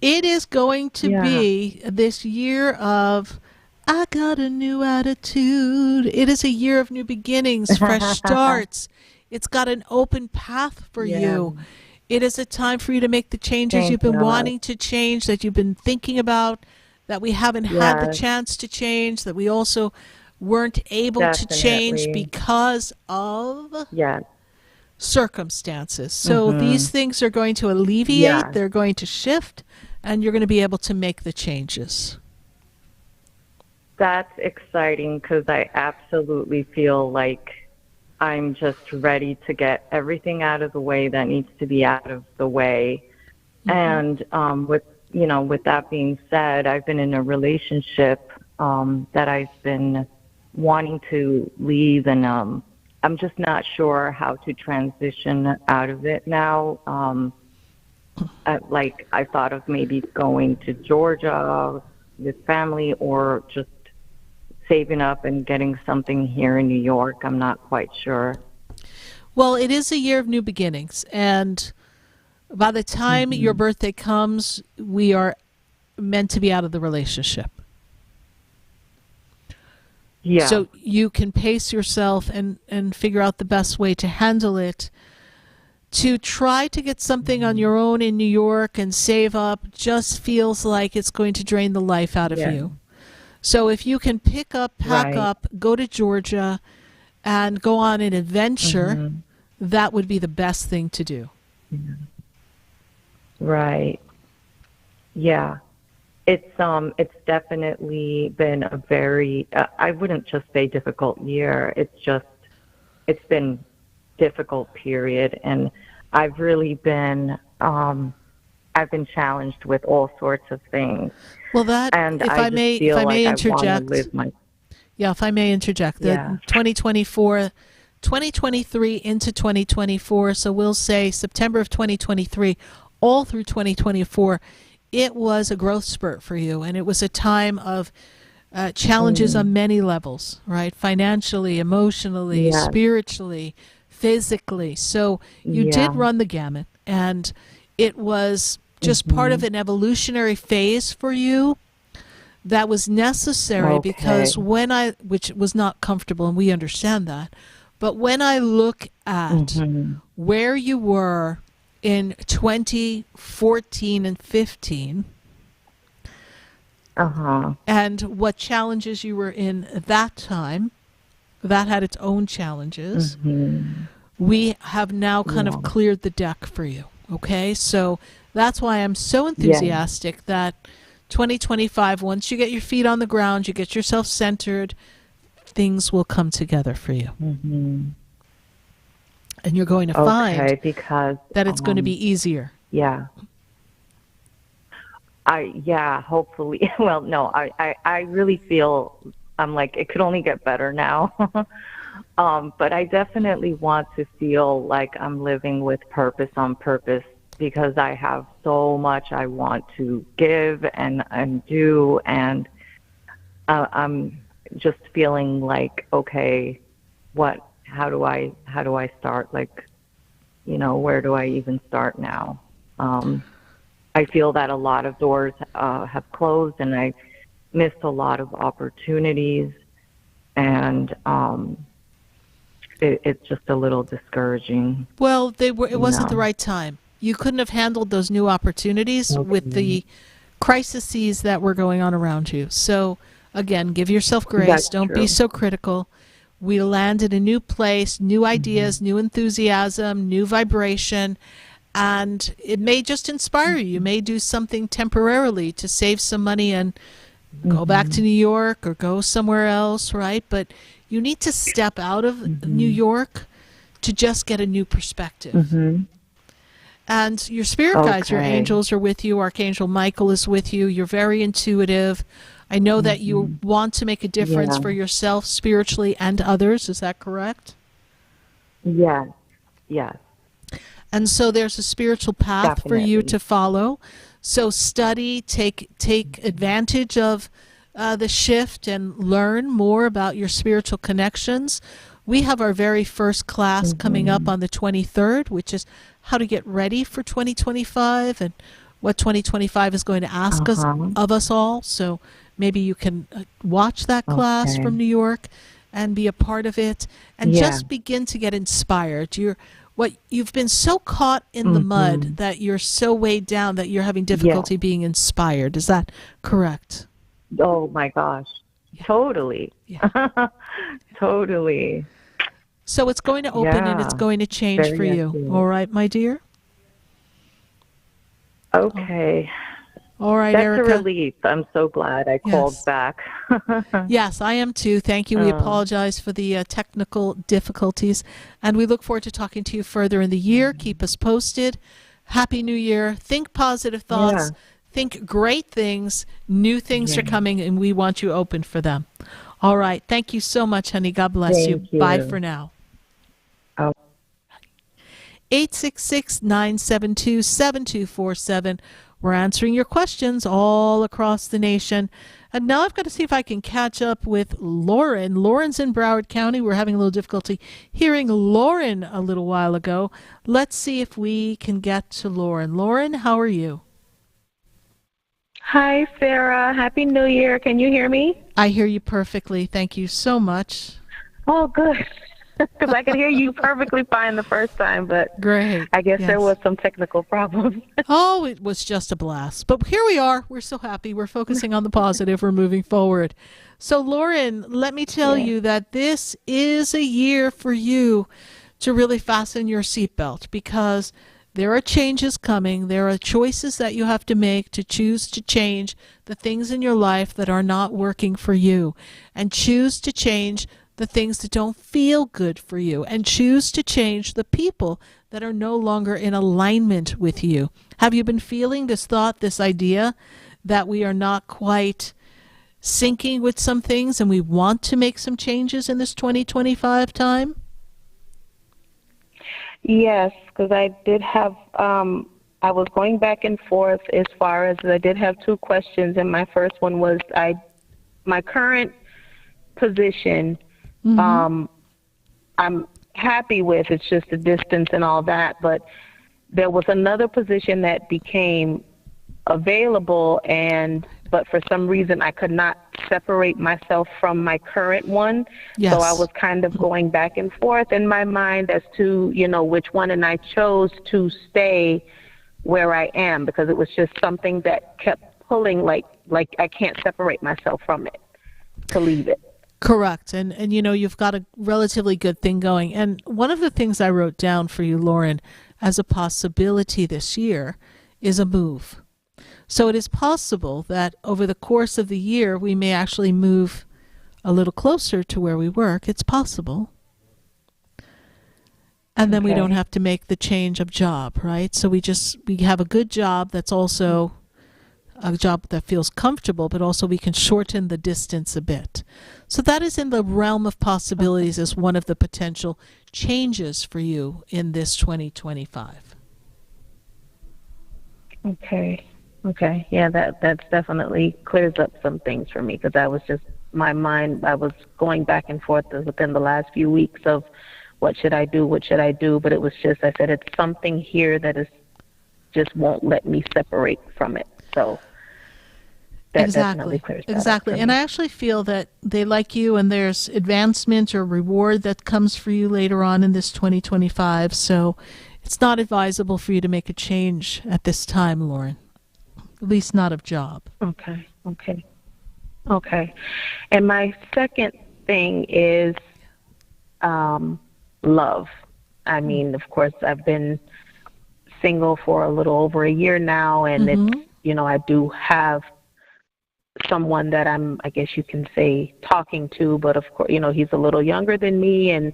Speaker 2: It is going to be this year of I got a new attitude. It is a year of new beginnings, fresh starts. It's got an open path for you. It is a time for you to make the changes you've been wanting to change, that you've been thinking about, that we haven't had the chance to change, that we also weren't able to change because of circumstances. So these things are going to alleviate, they're going to shift, and you're going to be able to make the changes.
Speaker 10: That's exciting, because I absolutely feel like I'm just ready to get everything out of the way that needs to be out of the way. And with that being said, I've been in a relationship that I've been wanting to leave, and I'm just not sure how to transition out of it now. I thought of maybe going to Georgia with family, or just saving up and getting something here in New York. I'm not quite sure.
Speaker 2: Well, it is a year of new beginnings, and by the time your birthday comes, we are meant to be out of the relationship. So you can pace yourself and figure out the best way to handle it. To try to get something on your own in New York and save up just feels like it's going to drain the life out of you. So if you can pick up, pack up, go to Georgia, and go on an adventure, that would be the best thing to do.
Speaker 10: Right. Yeah. It's definitely been a very, I wouldn't just say difficult year. It's been difficult period, and I've really been, I've been challenged with all sorts of things.
Speaker 2: Well, that,
Speaker 10: and
Speaker 2: if I may interject, if I may interject, the 2023 into 2024, so we'll say September of 2023, all through 2024, it was a growth spurt for you, and it was a time of challenges on many levels, right? Financially, emotionally, spiritually, physically. So you did run the gamut, and it was just part of an evolutionary phase for you that was necessary, because which was not comfortable, and we understand that, but when I look at where you were in 2014 and 15, and what challenges you were in at that time, that had its own challenges. We have now kind of cleared the deck for you. Okay, so that's why I'm so enthusiastic that 2025, once you get your feet on the ground, you get yourself centered, things will come together for you. And you're going to find
Speaker 10: because
Speaker 2: that it's going to be easier.
Speaker 10: Hopefully. Well, no, I really feel I'm like, it could only get better now. But I definitely want to feel like I'm living with purpose on purpose, because I have so much I want to give and do, and I'm just feeling like, okay, how do I start? Like, where do I even start now? I feel that a lot of doors have closed, and I missed a lot of opportunities, and it's just a little discouraging.
Speaker 2: Well, it wasn't the right time. You couldn't have handled those new opportunities with the crises that were going on around you. So, again, give yourself grace. Don't be so critical. We landed a new place, new ideas, new enthusiasm, new vibration, and it may just inspire you. You may do something temporarily to save some money and go back to New York or go somewhere else, right? But you need to step out of New York to just get a new perspective. And your spirit guides, your angels are with you. Archangel Michael is with you. You're very intuitive. I know that you want to make a difference for yourself spiritually and others. Is that correct?
Speaker 10: Yes. Yes.
Speaker 2: And so there's a spiritual path for you to follow. So study, take advantage of the shift and learn more about your spiritual connections. We have our very first class coming up on the 23rd, which is how to get ready for 2025 and what 2025 is going to ask us of us all. So maybe you can watch that class from New York and be a part of it and just begin to get inspired. You've been so caught in the mud that you're so weighed down that you're having difficulty being inspired. Is that correct?
Speaker 10: Oh my gosh. Totally. Totally.
Speaker 2: So it's going to open and it's going to change for you. All right, my dear?
Speaker 10: Okay.
Speaker 2: All right,
Speaker 10: That's
Speaker 2: Erica.
Speaker 10: a relief. I'm so glad I called back.
Speaker 2: Yes, I am too. Thank you. We apologize for the technical difficulties, and we look forward to talking to you further in the year. Keep us posted. Happy New Year. Think positive thoughts. Think great things. New things are coming, and we want you open for them. All right. Thank you so much, honey. God bless you. Bye for now. 866-972-7247. We're answering your questions all across the nation. And now I've got to see if I can catch up with Lauren. Lauren's in Broward County. We're having a little difficulty hearing Lauren a little while ago. Let's see if we can get to Lauren. Lauren, how are you?
Speaker 11: Hi, Sarah. Happy New Year. Can you hear me?
Speaker 2: I hear you perfectly. Thank you so much.
Speaker 11: Oh, good. Because I could hear you perfectly fine the first time, but
Speaker 2: great.
Speaker 11: I guess there was some technical problems.
Speaker 2: Oh, it was just a blast. But here we are. We're so happy. We're focusing on the positive. We're moving forward. So, Lauren, let me tell you that this is a year for you to really fasten your seatbelt because there are changes coming. There are choices that you have to make to choose to change the things in your life that are not working for you and choose to change the things that don't feel good for you and choose to change the people that are no longer in alignment with you. Have you been feeling this thought, this idea that we are not quite syncing with some things and we want to make some changes in this 2025 time?
Speaker 11: Yes, because I did have, I was going back and forth as far as I did have two questions. And my first one was my current position, I'm happy with. It's just the distance and all that. But there was another position that became available, but for some reason I could not separate myself from my current one.
Speaker 2: Yes.
Speaker 11: So I was kind of going back and forth in my mind as to, which one, and I chose to stay where I am because it was just something that kept pulling like I can't separate myself from it to leave it.
Speaker 2: Correct. And you've got a relatively good thing going. And one of the things I wrote down for you, Lauren, as a possibility this year is a move. So it is possible that over the course of the year, we may actually move a little closer to where we work. It's possible. And then we don't have to make the change of job, right? So we have a good job that's also a job that feels comfortable, but also we can shorten the distance a bit. So that is in the realm of possibilities as one of the potential changes for you in this 2025.
Speaker 11: Okay. Yeah, that's definitely clears up some things for me because I was just, my mind, I was going back and forth within the last few weeks of what should I do, but it was just, I said, it's something here that is just won't let me separate from it. So that definitely clears that up for me.
Speaker 2: And I actually feel that they like you and there's advancement or reward that comes for you later on in this 2025. So it's not advisable for you to make a change at this time, Lauren. At least not of job.
Speaker 11: Okay. And my second thing is love. I mean, of course, I've been single for a little over a year now, and it's, I do have someone that I guess you can say, talking to, but of course, he's a little younger than me and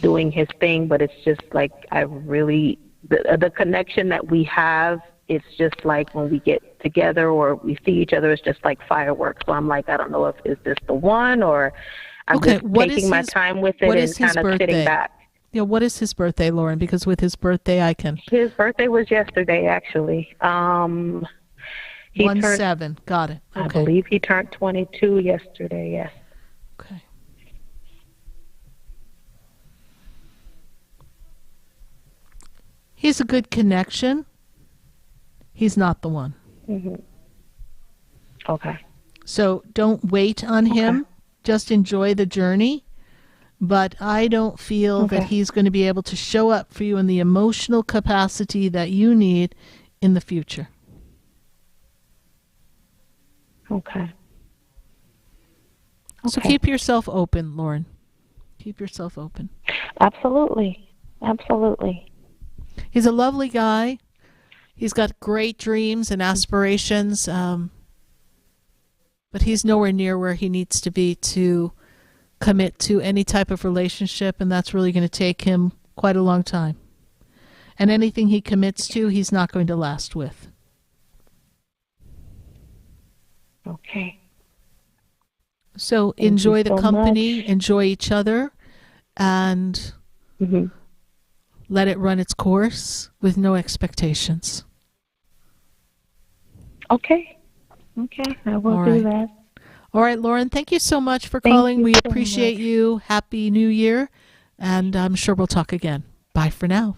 Speaker 11: doing his thing, but it's just like the connection that we have, it's just like when we get together or we see each other, it's just like fireworks. So I'm like, I don't know if is this the one, or I'm just taking my time with it and kind of sitting back.
Speaker 2: Yeah, what is his birthday, Lauren? Because with his birthday, His birthday
Speaker 11: was yesterday, actually. He
Speaker 2: 1/7. Got it. Okay.
Speaker 11: I believe he turned 22 yesterday, yes.
Speaker 2: Okay. He's a good connection. He's not the one.
Speaker 11: Mm-hmm. Okay.
Speaker 2: So don't wait on him. Just enjoy the journey. But I don't feel that he's going to be able to show up for you in the emotional capacity that you need in the future.
Speaker 11: Okay.
Speaker 2: So keep yourself open, Lauren. Keep yourself open.
Speaker 11: Absolutely. Absolutely.
Speaker 2: He's a lovely guy. He's got great dreams and aspirations, but he's nowhere near where he needs to be to commit to any type of relationship, and that's really going to take him quite a long time. And anything he commits to, he's not going to last with.
Speaker 11: Okay.
Speaker 2: So enjoy the company, enjoy each other, and let it run its course with no expectations.
Speaker 11: Okay. I will do that.
Speaker 2: All right, Lauren, thank you so much for calling. We appreciate you. Happy New Year, and I'm sure we'll talk again. Bye for now.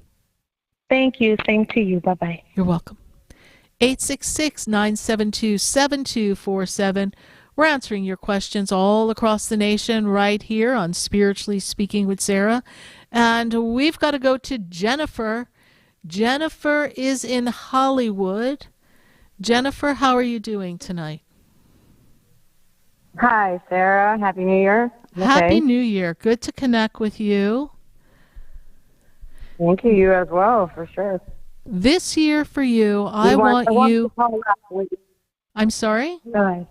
Speaker 11: Thank you. Same to you. Bye-bye.
Speaker 2: You're welcome. 866-972-7247. We're answering your questions all across the nation right here on Spiritually Speaking with Sarah. And we've got to go to Jennifer. Jennifer is in Hollywood. Jennifer, how are you doing tonight?
Speaker 12: Hi, Sarah. Happy New Year.
Speaker 2: Happy New Year. Good to connect with you.
Speaker 12: Thank you. You as well, for sure.
Speaker 2: This year for you, I want you... I'm sorry?
Speaker 12: Nice.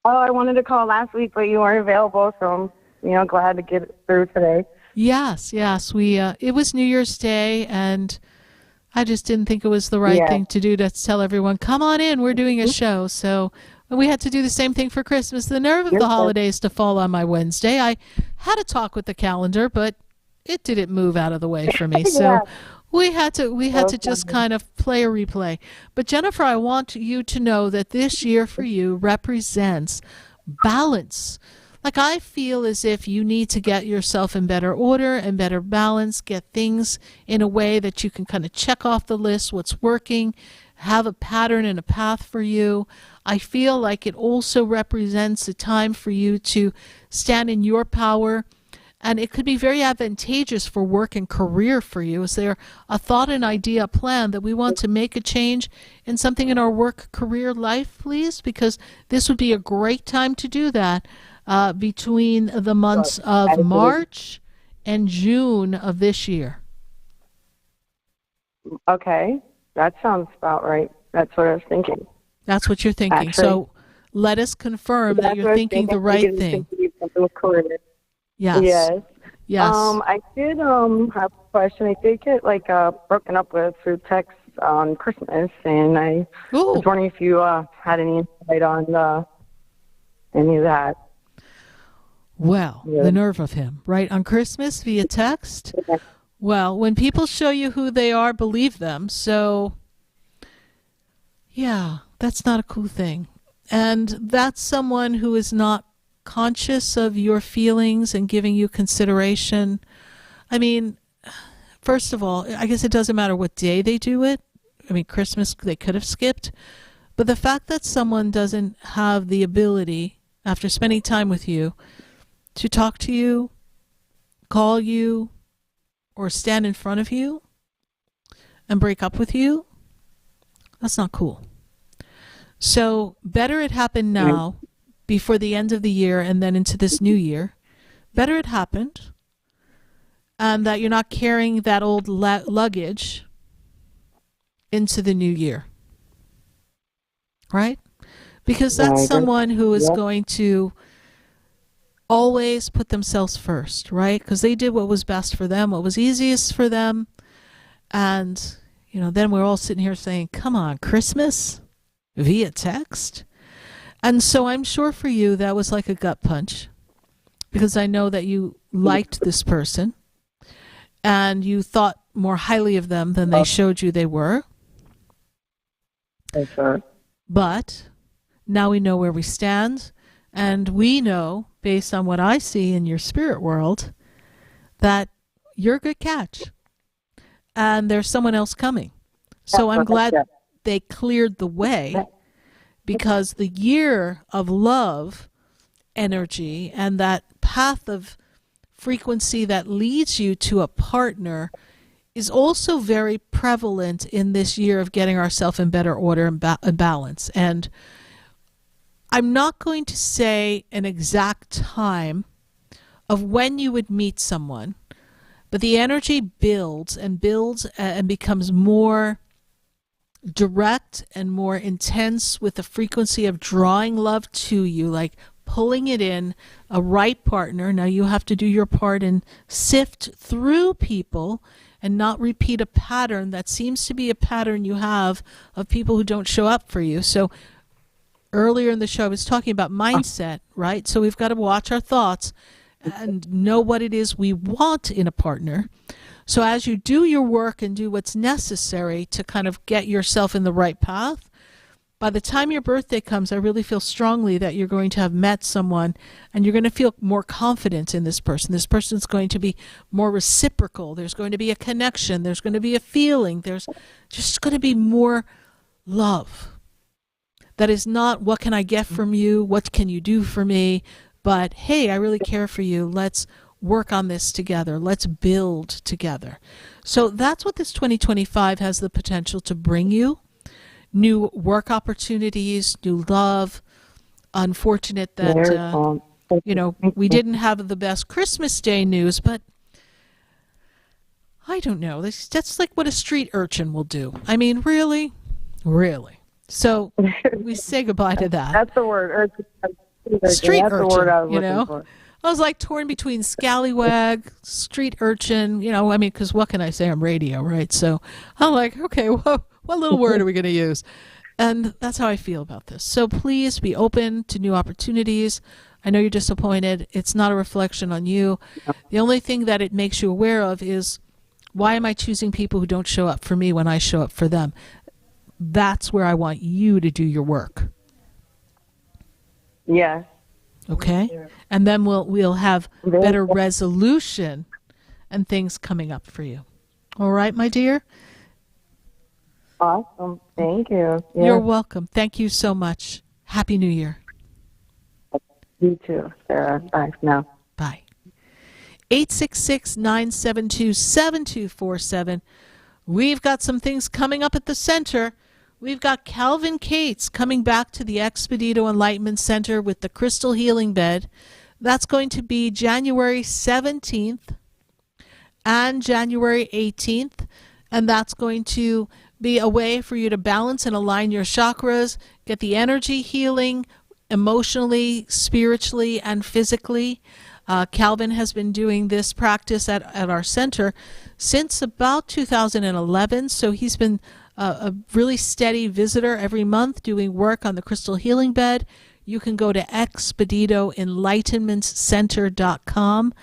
Speaker 12: Oh, I wanted to call last week, but you weren't available, so I'm glad to get it through today.
Speaker 2: Yes. We it was New Year's Day, and I just didn't think it was the right thing to do to tell everyone, come on in, we're doing a show. So we had to do the same thing for Christmas. The nerve of the holidays to fall on my Wednesday. I had a talk with the calendar, but it didn't move out of the way for me. So we had to just kind of play a replay. But Jennifer, I want you to know that this year for you represents balance. Like, I feel as if you need to get yourself in better order and better balance, get things in a way that you can kind of check off the list what's working, have a pattern and a path for you. I feel like it also represents a time for you to stand in your power, and it could be very advantageous for work and career for you. Is there a thought, an idea, a plan that we want to make a change in something in our work, career, life, please? Because this would be a great time to do that. Between the months of March and June of this year.
Speaker 12: Okay, that sounds about right. That's what I was thinking.
Speaker 2: That's what you're thinking. Actually, so let us confirm that you're thinking the right thing. Yes.
Speaker 12: I did have a question. I did get broken up with through text on Christmas, and I was wondering if you had any insight on any of that.
Speaker 2: Well, the nerve of him, right? On Christmas via text? Well, when people show you who they are, believe them. So, yeah, that's not a cool thing. And that's someone who is not conscious of your feelings and giving you consideration. I mean, first of all, I guess it doesn't matter what day they do it. I mean, Christmas, they could have skipped. But the fact that someone doesn't have the ability, after spending time with you, to talk to you, call you, or stand in front of you and break up with you, that's not cool. So better it happened now, before the end of the year and then into this new year. Better it happened, and that you're not carrying that old luggage into the new year. Right? because that's
Speaker 12: Right.
Speaker 2: someone who is
Speaker 12: Yep.
Speaker 2: going to always put themselves first, right? Because they did what was best for them, what was easiest for them. And, then we're all sitting here saying, come on, Christmas via text? And so I'm sure for you that was like a gut punch, because I know that you liked this person and you thought more highly of them than they showed you they were.
Speaker 12: Sure.
Speaker 2: But now we know where we stand, and we know, based on what I see in your spirit world, that you're a good catch. And there's someone else coming. So I'm glad they cleared the way, because the year of love energy and that path of frequency that leads you to a partner is also very prevalent in this year of getting ourselves in better order and balance. And I'm not going to say an exact time of when you would meet someone, but the energy builds and becomes more direct and more intense with the frequency of drawing love to you, like pulling it in, a right partner. Now you have to do your part and sift through people and not repeat a pattern that seems to be a pattern you have of people who don't show up for you. So earlier in the show I was talking about mindset, right? So we've got to watch our thoughts and know what it is we want in a partner. So as you do your work and do what's necessary to kind of get yourself in the right path, by the time your birthday comes, I really feel strongly that you're going to have met someone and you're going to feel more confident in this person. This person's going to be more reciprocal. There's going to be a connection. There's going to be a feeling. There's just going to be more love. That is not, what can I get from you? What can you do for me? But, hey, I really care for you. Let's work on this together. Let's build together. So that's what this 2025 has the potential to bring you. New work opportunities, new love. Unfortunate that, we didn't have the best Christmas Day news, but I don't know. That's like what a street urchin will do. I mean, really? Really? So we say goodbye to that.
Speaker 12: That's the word.
Speaker 2: Street
Speaker 12: That's
Speaker 2: urchin,
Speaker 12: the word I was looking for.
Speaker 2: I was like torn between scallywag, street urchin, because what can I say? I'm radio, right? So I'm like, okay, well, what little word are we going to use? And that's how I feel about this. So please be open to new opportunities. I know you're disappointed. It's not a reflection on you. The only thing that it makes you aware of is, why am I choosing people who don't show up for me when I show up for them? That's where I want you to do your work.
Speaker 12: Yes.
Speaker 2: Okay? And then we'll have better resolution and things coming up for you. All right, my dear?
Speaker 12: Awesome. Thank you. Yeah.
Speaker 2: You're welcome. Thank you so much. Happy New Year.
Speaker 12: You too, Sarah. Bye for now.
Speaker 2: Bye. 866-972-7247. We've got some things coming up at the center. We've got Calvin Cates coming back to the Expedito Enlightenment Center with the Crystal Healing Bed. That's going to be January 17th and January 18th. And that's going to be a way for you to balance and align your chakras, get the energy healing emotionally, spiritually, and physically. Calvin has been doing this practice at our center since about 2011. So he's been a really steady visitor every month doing work on the Crystal Healing Bed. You can go to expeditoenlightenmentcenter.com,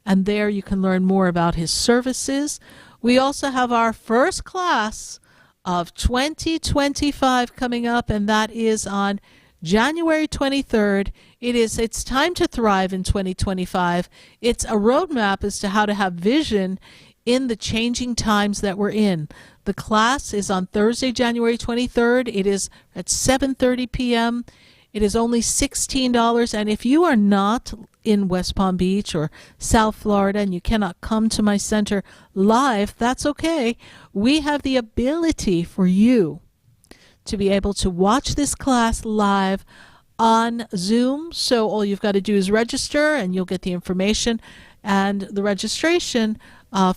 Speaker 2: and there you can learn more about his services. We also have our first class of 2025 coming up, and that is on January 23rd. It's time to thrive in 2025. It's a roadmap as to how to have vision in the changing times that we're in. The class is on Thursday, January 23rd. It is at 7:30 p.m. It is only $16. And if you are not in West Palm Beach or South Florida and you cannot come to my center live, that's okay. We have the ability for you to be able to watch this class live on Zoom. So all you've got to do is register and you'll get the information and the registration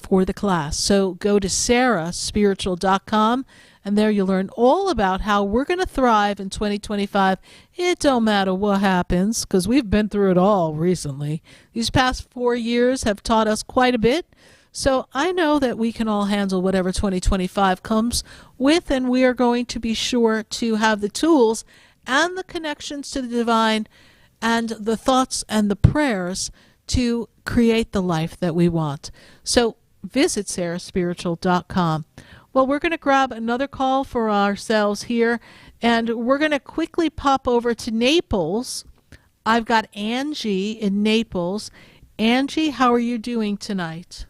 Speaker 2: for the class. So go to sarahspiritual.com And there you'll learn all about how we're going to thrive in 2025. It don't matter what happens, because we've been through it all recently. These past 4 years have taught us quite a bit. So I know that we can all handle whatever 2025 comes with, and we are going to be sure to have the tools and the connections to the divine and the thoughts and the prayers to create the life that we want. So visit sarahspiritual.com. Well, we're going to grab another call for ourselves here, and we're going to quickly pop over to Naples. I've got Angie in Naples. Angie, how are you doing tonight?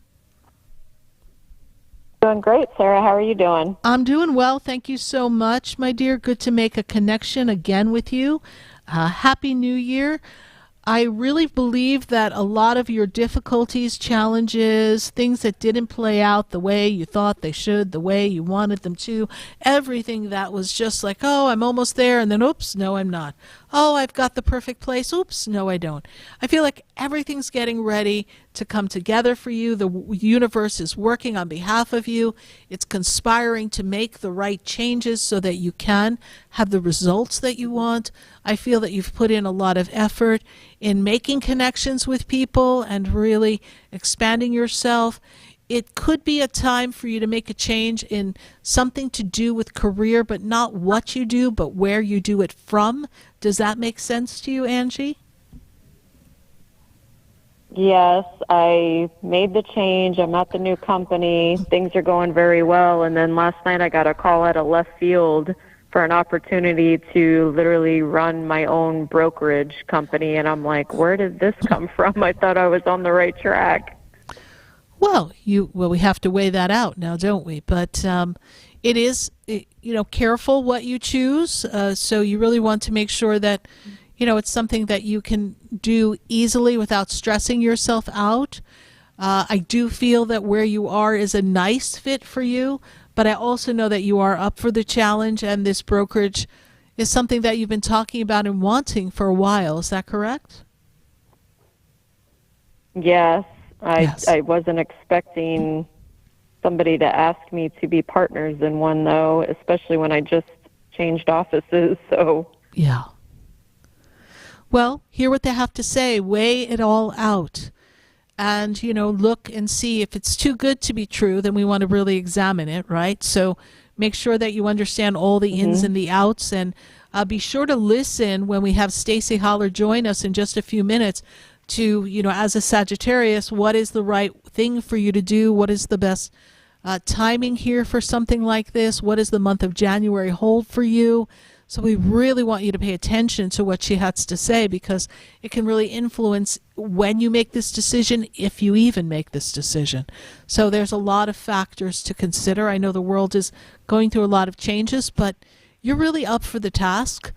Speaker 13: Doing great, Sarah. How are you doing?
Speaker 2: I'm doing well. Thank you so much, my dear. Good to make a connection again with you. Happy New Year. I really believe that a lot of your difficulties, challenges, things that didn't play out the way you thought they should, the way you wanted them to, everything that was just like, oh, I'm almost there, and then, oops, no, I'm not. Oh, I've got the perfect place. Oops, no, I don't. I feel like everything's getting ready to come together for you. The universe is working on behalf of you. It's conspiring to make the right changes so that you can have the results that you want. I feel that you've put in a lot of effort in making connections with people and really expanding yourself. It could be a time for you to make a change in something to do with career, but not what you do, but where you do it from. Does that make sense to you, Angie?
Speaker 13: Yes, I made the change. I'm at the new company. Things are going very well. And then last night I got a call out of left field for an opportunity to literally run my own brokerage company. And I'm like, where did this come from? I thought I was on the right track.
Speaker 2: Well, we have to weigh that out now, don't we? But it is, careful what you choose. So you really want to make sure that, it's something that you can do easily without stressing yourself out. I do feel that where you are is a nice fit for you, but I also know that you are up for the challenge, and this brokerage is something that you've been talking about and wanting for a while. Is that correct?
Speaker 13: Yes.
Speaker 2: Yes.
Speaker 13: I wasn't expecting somebody to ask me to be partners in one, though, especially when I just changed offices. So
Speaker 2: yeah. Well, hear what they have to say. Weigh it all out. And, look and see if it's too good to be true, then we want to really examine it, right? So make sure that you understand all the ins and the outs, and be sure to listen when we have Stacie Haller join us in just a few minutes to, as a Sagittarius, what is the right thing for you to do? What is the best timing here for something like this? What does the month of January hold for you? So we really want you to pay attention to what she has to say, because it can really influence when you make this decision, if you even make this decision. So there's a lot of factors to consider. I know the world is going through a lot of changes, but you're really up for the task.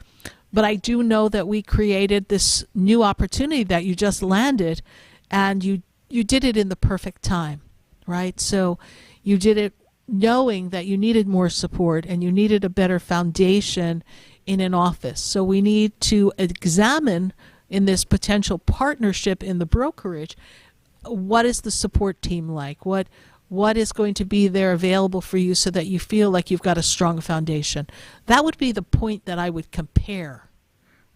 Speaker 2: But I do know that we created this new opportunity that you just landed, and you did it in the perfect time, right? So you did it knowing that you needed more support and you needed a better foundation in an office. So we need to examine in this potential partnership in the brokerage, what is the support team like? What is going to be there available for you so that you feel like you've got a strong foundation? That would be the point that I would compare,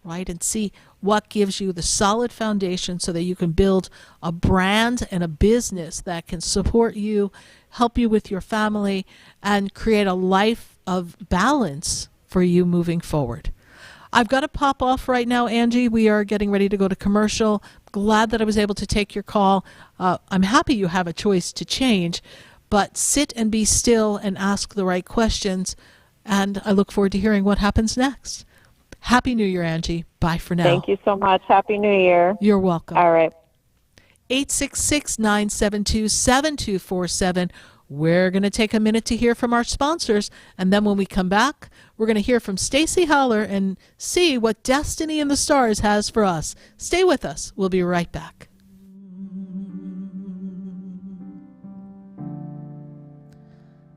Speaker 2: right? And see what gives you the solid foundation so that you can build a brand and a business that can support you, help you with your family, and create a life of balance for you moving forward. I've got to pop off right now, Angie. We are getting ready to go to commercial. Glad that I was able to take your call. I'm happy you have a choice to change, but sit and be still and ask the right questions, and I look forward to hearing what happens next. Happy New Year, Angie. Bye for now.
Speaker 13: Thank you so much. Happy New Year.
Speaker 2: You're welcome.
Speaker 13: All right.
Speaker 2: 866-972-7247. We're going to take a minute to hear from our sponsors, and then when we come back, we're going to hear from Stacie Haller and see what Destiny in the Stars has for us. Stay with us. We'll be right back.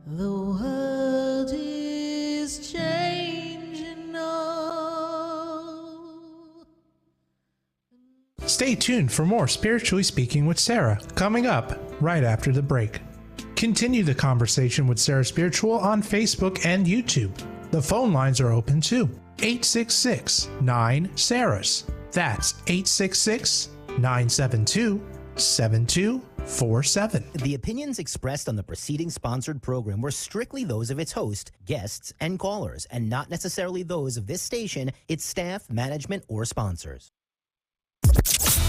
Speaker 5: The world is changing now.
Speaker 4: Stay tuned for more Spiritually Speaking with Sarah, coming up right after the break. Continue the conversation with Sarah Spiritual on Facebook and YouTube. The phone lines are open too. 866-9-SARAS. That's 866-972-7247.
Speaker 14: The opinions expressed on the preceding sponsored program were strictly those of its host, guests, and callers, and not necessarily those of this station, its staff, management, or sponsors.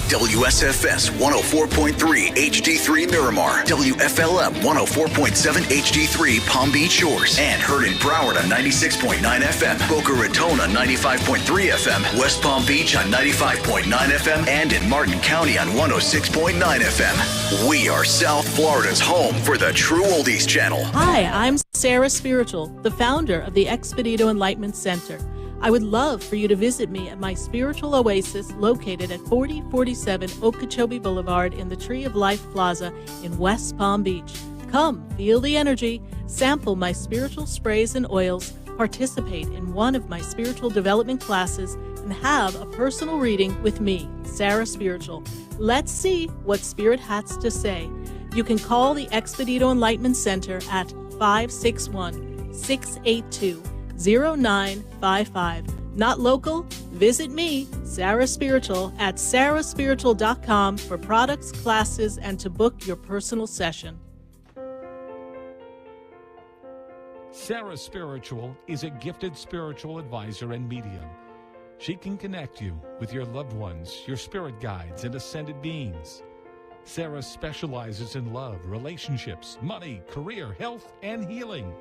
Speaker 15: WSFS 104.3 HD3 Miramar, WFLM 104.7 HD3 Palm Beach Shores, and heard in Broward on 96.9 FM, Boca Raton on 95.3 FM, West Palm Beach on 95.9 FM, and in Martin County on 106.9 FM. We are South Florida's home for the True Oldies Channel.
Speaker 2: Hi, I'm Sarah Spiritual, the founder of the Expedito Enlightenment Center. I would love for you to visit me at my spiritual oasis located at 4047 Okeechobee Boulevard in the Tree of Life Plaza in West Palm Beach. Come, feel the energy, sample my spiritual sprays and oils, participate in one of my spiritual development classes, and have a personal reading with me, Sarah Spiritual. Let's see what Spirit has to say. You can call the Expedito Enlightenment Center at 561-682-0955. Not local? Visit me, Sarah Spiritual, at sarahspiritual.com for products, classes, and to book your personal session.
Speaker 1: Sarah Spiritual is a gifted spiritual advisor and medium. She can connect you with your loved ones, your spirit guides, and ascended beings. Sarah specializes in love, relationships, money, career, health, and healing.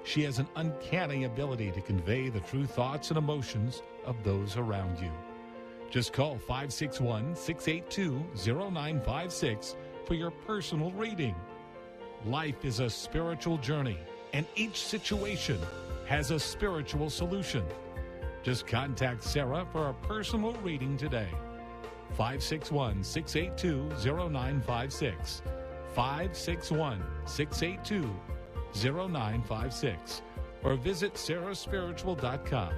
Speaker 1: She has an uncanny ability to convey the true thoughts and emotions of those around you. Just call 561-682-0956 for your personal reading. Life is a spiritual journey, and each situation has a spiritual solution. Just contact Sarah for a personal reading today. 561-682-0956. 561-682-0956. Or visit sarahspiritual.com.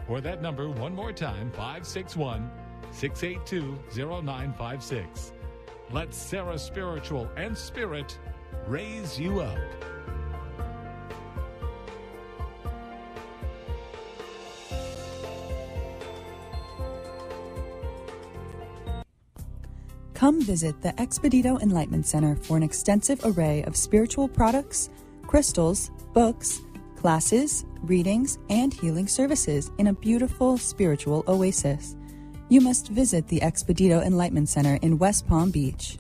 Speaker 1: Or that number one more time, 561-682-0956. Let Sarah Spiritual and Spirit raise you up.
Speaker 9: Come visit the Expedito Enlightenment Center for an extensive array of spiritual products, crystals, books, classes, readings, and healing services in a beautiful spiritual oasis. You must visit the Expedito Enlightenment Center in West Palm Beach.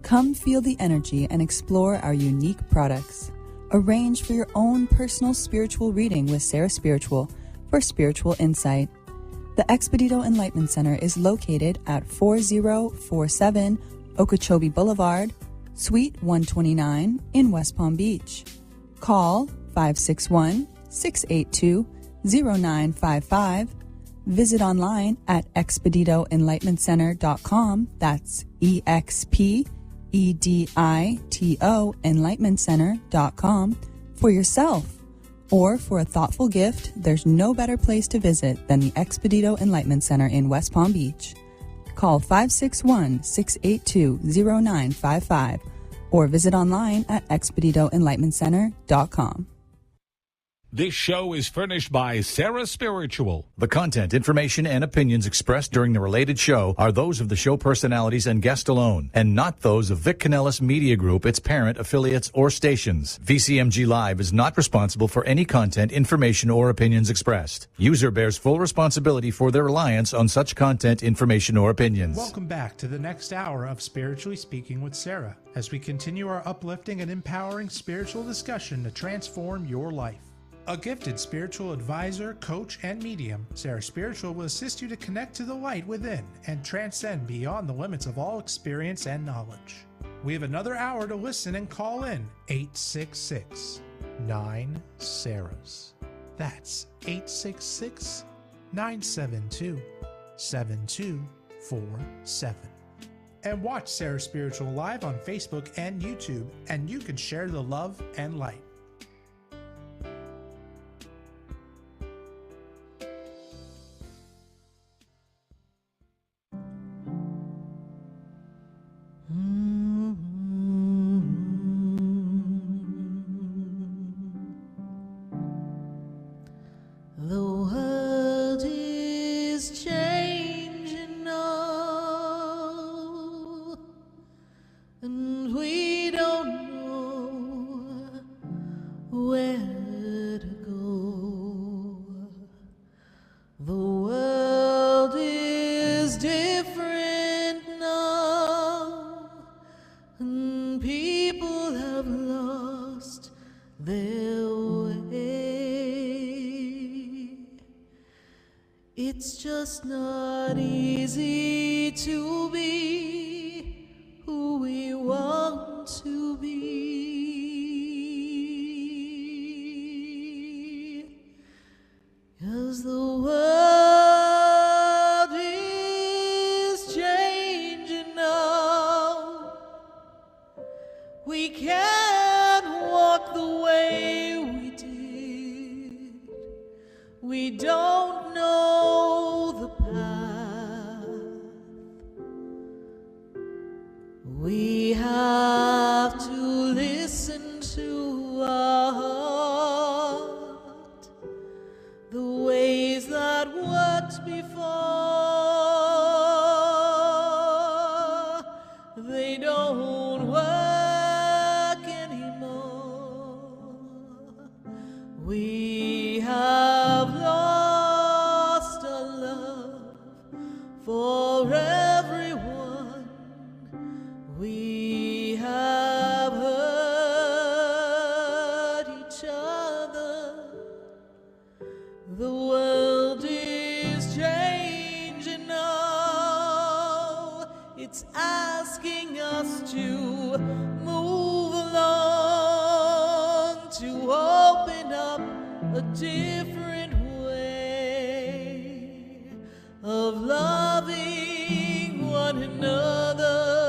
Speaker 9: Come feel the energy and explore our unique products. Arrange for your own personal spiritual reading with Sarah Spiritual for spiritual insight. The Expedito Enlightenment Center is located at 4047 Okeechobee Boulevard, Suite 129 in West Palm Beach. Call 561-682-0955. Visit online at expeditoenlightenmentcenter.com. That's EXPEDITO enlightenmentcenter.com for yourself. Or for a thoughtful gift, there's no better place to visit than the Expedito Enlightenment Center in West Palm Beach. Call 561-682-0955 or visit online at expeditoenlightenmentcenter.com.
Speaker 1: This show is furnished by Sarah Spiritual.
Speaker 3: The content, information, and opinions expressed during the related show are those of the show personalities and guest alone, and not those of Vic Canellis Media Group, its parent, affiliates, or stations. VCMG Live is not responsible for any content, information, or opinions expressed. User bears full responsibility for their reliance on such content, information, or opinions.
Speaker 4: Welcome back to the next hour of Spiritually Speaking with Sarah, as we continue our uplifting and empowering spiritual discussion to transform your life. A gifted spiritual advisor, coach, and medium, Sarah Spiritual will assist you to connect to the light within and transcend beyond the limits of all experience and knowledge. We have another hour to listen and call in 866-9-SARAS. That's 866-972-7247. And watch Sarah Spiritual live on Facebook and YouTube, and you can share the love and light.
Speaker 5: It's just not easy to be who we want to be. 'Cause the world is changing now. We can't walk the way we did. We don't know the path. We have to listen to our heart. The ways that worked before, they don't work anymore. We have lost our love for everyone. We have hurt each other. The world is changing now. It's asking us to move along, to open up a different way of loving one another.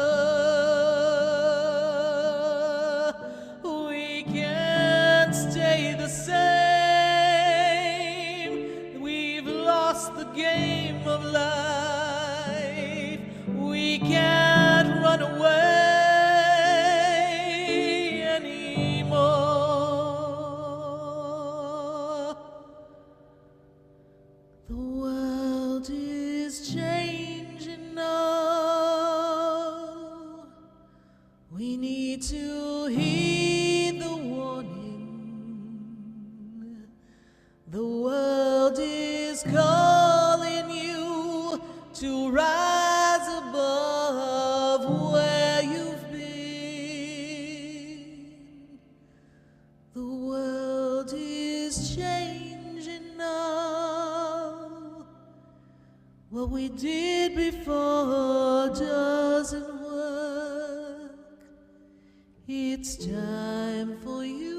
Speaker 5: We can't stay the same. We've lost the game of life. We can't run away anymore. The world is changing now. We need to heed the warning. The world is calling you to rise above where you've been. The world is changing now. What we did before doesn't work. It's time for you.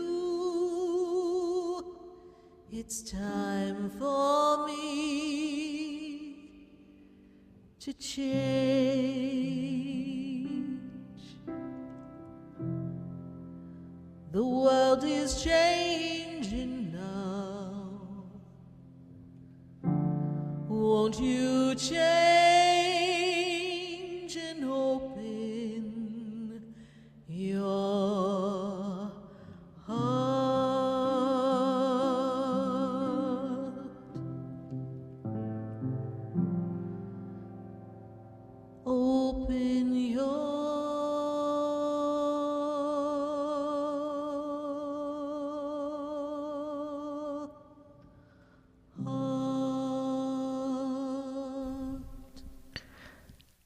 Speaker 5: It's time for me to change. The world is changing now. Won't you change and open your heart? Open your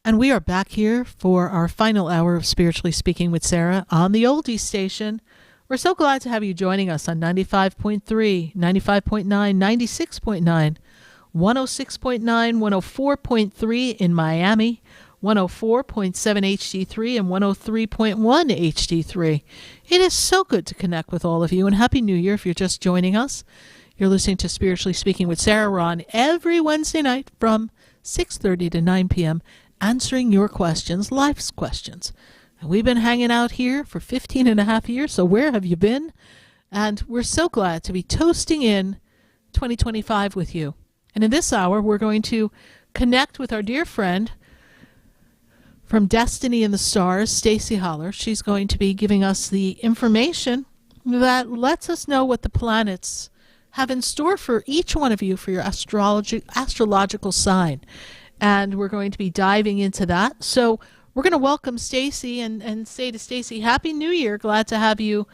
Speaker 2: And we are back here for our final hour of Spiritually Speaking with Sarah on the Oldie Station. We're so glad to have you joining us on 95.3, 95.9, 96.9, 106.9, 104.3 in Miami, 104.7 HD3, and 103.1 HD3. It is so good to connect with all of you, and Happy New Year if you're just joining us. You're listening to Spiritually Speaking with Sarah. We're on every Wednesday night from 6:30 to 9 p.m., answering your questions, life's questions. And we've been hanging out here for 15 and a half years, so where have you been? And we're so glad to be toasting in 2025 with you. And in this hour, we're going to connect with our dear friend from Destiny in the Stars, Stacie Haller. She's going to be giving us the information that lets us know what the planets have in store for each one of you for your astrological sign. And we're going to be diving into that. So we're going to welcome Stacie and say to Stacie, Happy New Year. Glad to have you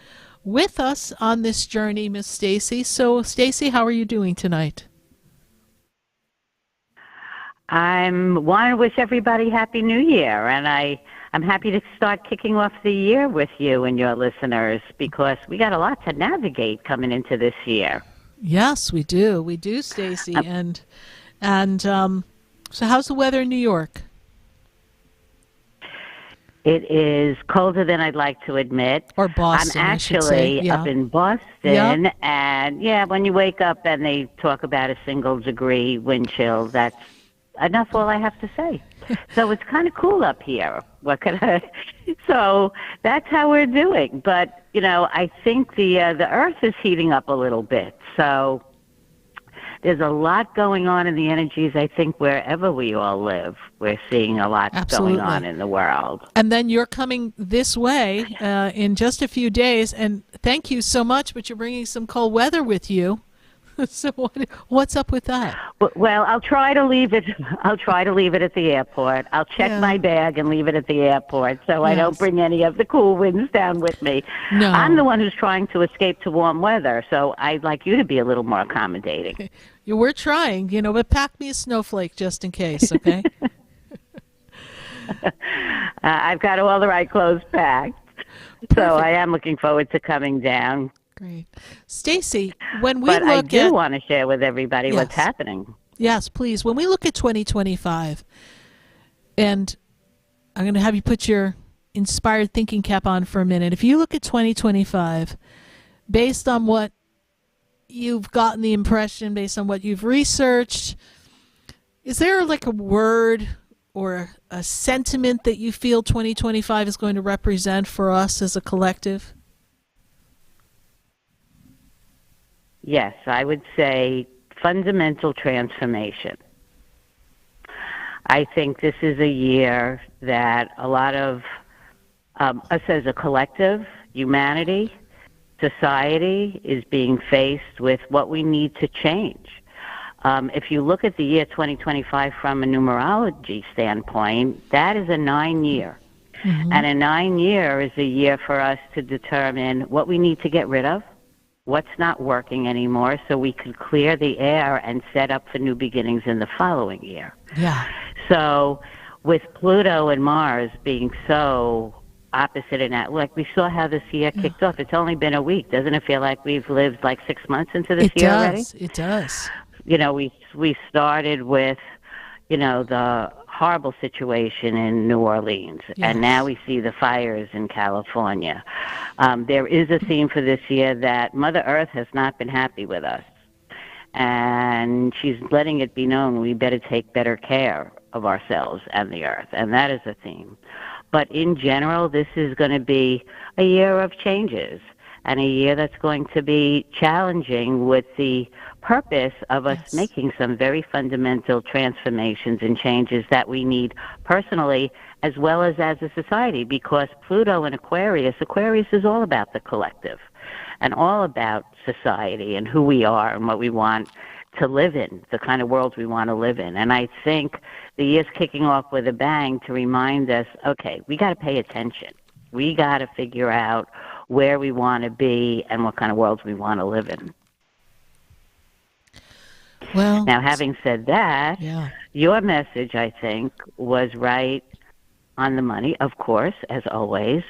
Speaker 2: with us on this journey, Miss Stacie. So, Stacie, how are you doing tonight?
Speaker 16: I want to wish everybody Happy New Year, and I'm happy to start kicking off the year with you and your listeners because we got a lot to navigate coming into this year.
Speaker 2: Yes, we do. We do, Stacie. And so how's the weather in New York?
Speaker 16: It is colder than I'd like to admit.
Speaker 2: Or Boston,
Speaker 16: I'm
Speaker 2: I should say.
Speaker 16: actually
Speaker 2: Yeah.
Speaker 16: up in Boston, and when you wake up and they talk about a single degree wind chill, that's all I have to say. So it's kind of cool up here. What could I? So that's how we're doing. But I think the Earth is heating up a little bit. So there's a lot going on in the energies. I think wherever we all live, we're seeing a lot going on in the world.
Speaker 2: And then you're coming this way in just a few days. And thank you so much, but you're bringing some cold weather with you. So what's up with that?
Speaker 16: Well, I'll try to leave it. I'll try to leave it at the airport. I'll check my bag and leave it at the airport, so I don't bring any of the cool winds down with me.
Speaker 2: No.
Speaker 16: I'm the one who's trying to escape to warm weather, so I'd like you to be a little more accommodating.
Speaker 2: We're trying, but pack me a snowflake just in case, okay?
Speaker 16: I've got all the right clothes packed, so I am looking forward to coming down.
Speaker 2: Great. Stacie, when we
Speaker 16: but
Speaker 2: look
Speaker 16: I do want to share with everybody what's
Speaker 2: Yes.
Speaker 16: happening.
Speaker 2: Yes, please. When we look at 2025, and I'm going to have you put your inspired thinking cap on for a minute. If you look at 2025, based on what you've gotten the impression, based on what you've researched, is there like a word or a sentiment that you feel 2025 is going to represent for us as a collective?
Speaker 16: Yes, I would say fundamental transformation. I think this is a year that a lot of us as a collective, humanity, society, is being faced with what we need to change. If you look at the year 2025 from a numerology standpoint, that is a 9-year. Mm-hmm. And a 9-year is a year for us to determine what we need to get rid of, what's not working anymore, so we can clear the air and set up for new beginnings in the following year.
Speaker 2: Yeah.
Speaker 16: So with Pluto and Mars being so opposite in that, like we saw how this year kicked off. It's only been a week. Doesn't it feel like we've lived like 6 months into this year already?
Speaker 2: It does.
Speaker 16: We started with, the horrible situation in New Orleans, and now we see the fires in California. There is a theme for this year that Mother Earth has not been happy with us, and she's letting it be known we better take better care of ourselves and the Earth, and that is a theme. But in general, this is going to be a year of changes, and a year that's going to be challenging with the purpose of us making some very fundamental transformations and changes that we need personally as well as a society, because Pluto in Aquarius is all about the collective and all about society and who we are and what we want to live in, the kind of world we want to live in. And I think the year's kicking off with a bang to remind us, okay, we got to pay attention. We got to figure out where we want to be and what kind of worlds we want to live in.
Speaker 2: Well,
Speaker 16: now, having said that, your message, I think, was right on the money, of course, as always,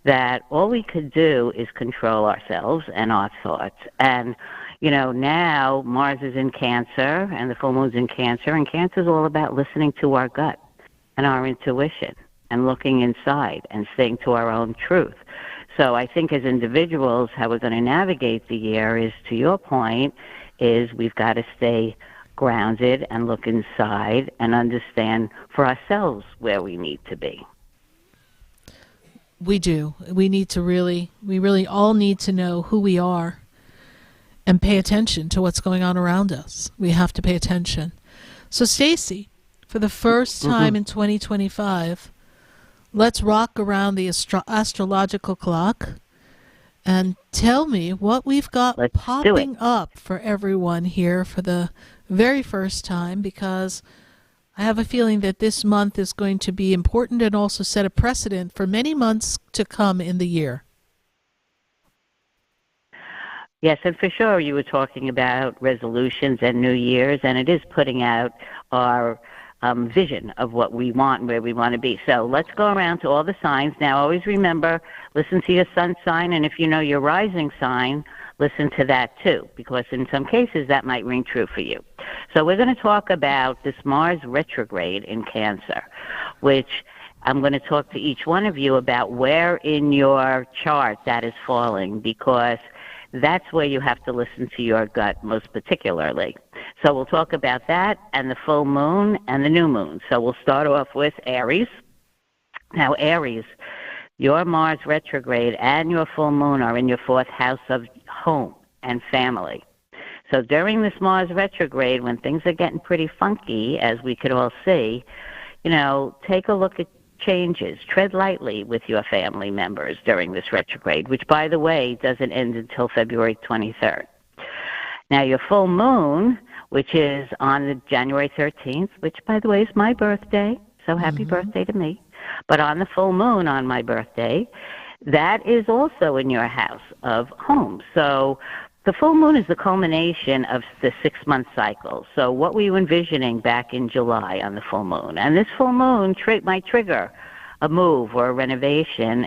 Speaker 16: that all we could do is control ourselves and our thoughts. And, now Mars is in Cancer and the full moon's in Cancer, and Cancer is all about listening to our gut and our intuition and looking inside and staying to our own truth. So I think as individuals, how we're going to navigate the year is, to your point, is we've got to stay grounded and look inside and understand for ourselves where we need to be.
Speaker 2: We do. We really all need to know who we are and pay attention to what's going on around us. We have to pay attention. So Stacie, for the first time in 2025, let's rock around the astrological clock and tell me what we've got popping up for everyone here for the very first time, because I have a feeling that this month is going to be important and also set a precedent for many months to come in the year.
Speaker 16: Yes, and for sure you were talking about resolutions and New Year's, and it is putting out our vision of what we want and where we want to be. So let's go around to all the signs. Now, always remember, listen to your sun sign, and if you know your rising sign, listen to that too, because in some cases that might ring true for you. So we're going to talk about this Mars retrograde in Cancer, which I'm going to talk to each one of you about where in your chart that is falling, because that's where you have to listen to your gut most particularly. So we'll talk about that and the full moon and the new moon. So we'll start off with Aries. Now, Aries, your Mars retrograde and your full moon are in your fourth house of home and family. So during this Mars retrograde, when things are getting pretty funky, as we could all see, take a look at changes. Tread lightly with your family members during this retrograde, which, by the way, doesn't end until February 23rd. Now, your full moon, which is on the January 13th, which, by the way, is my birthday, so happy birthday to me. But on the full moon on my birthday, that is also in your house of home. So the full moon is the culmination of the 6-month cycle. So what were you envisioning back in July on the full moon? And this full moon might trigger a move or a renovation,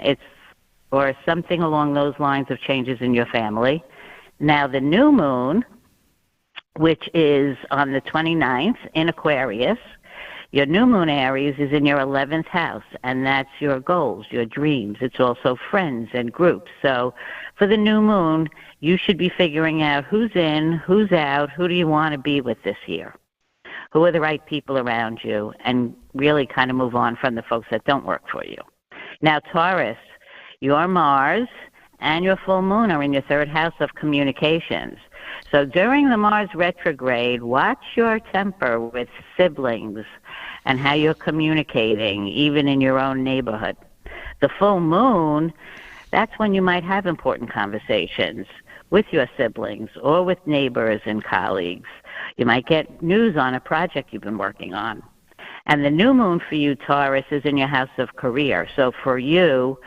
Speaker 16: or something along those lines of changes in your family. Now the new moon, which is on the 29th in Aquarius, your new moon, Aries, is in your 11th house, and that's your goals, your dreams. It's also friends and groups. So for the new moon, you should be figuring out who's in, who's out, who do you want to be with this year? Who are the right people around you? And really kind of move on from the folks that don't work for you. Now, Taurus, your Mars and your full moon are in your third house of communications. So during the Mars retrograde, watch your temper with siblings and how you're communicating, even in your own neighborhood. The full moon, that's when you might have important conversations with your siblings or with neighbors and colleagues. You might get news on a project you've been working on. And the new moon for you, Taurus, is in your house of career. So for you,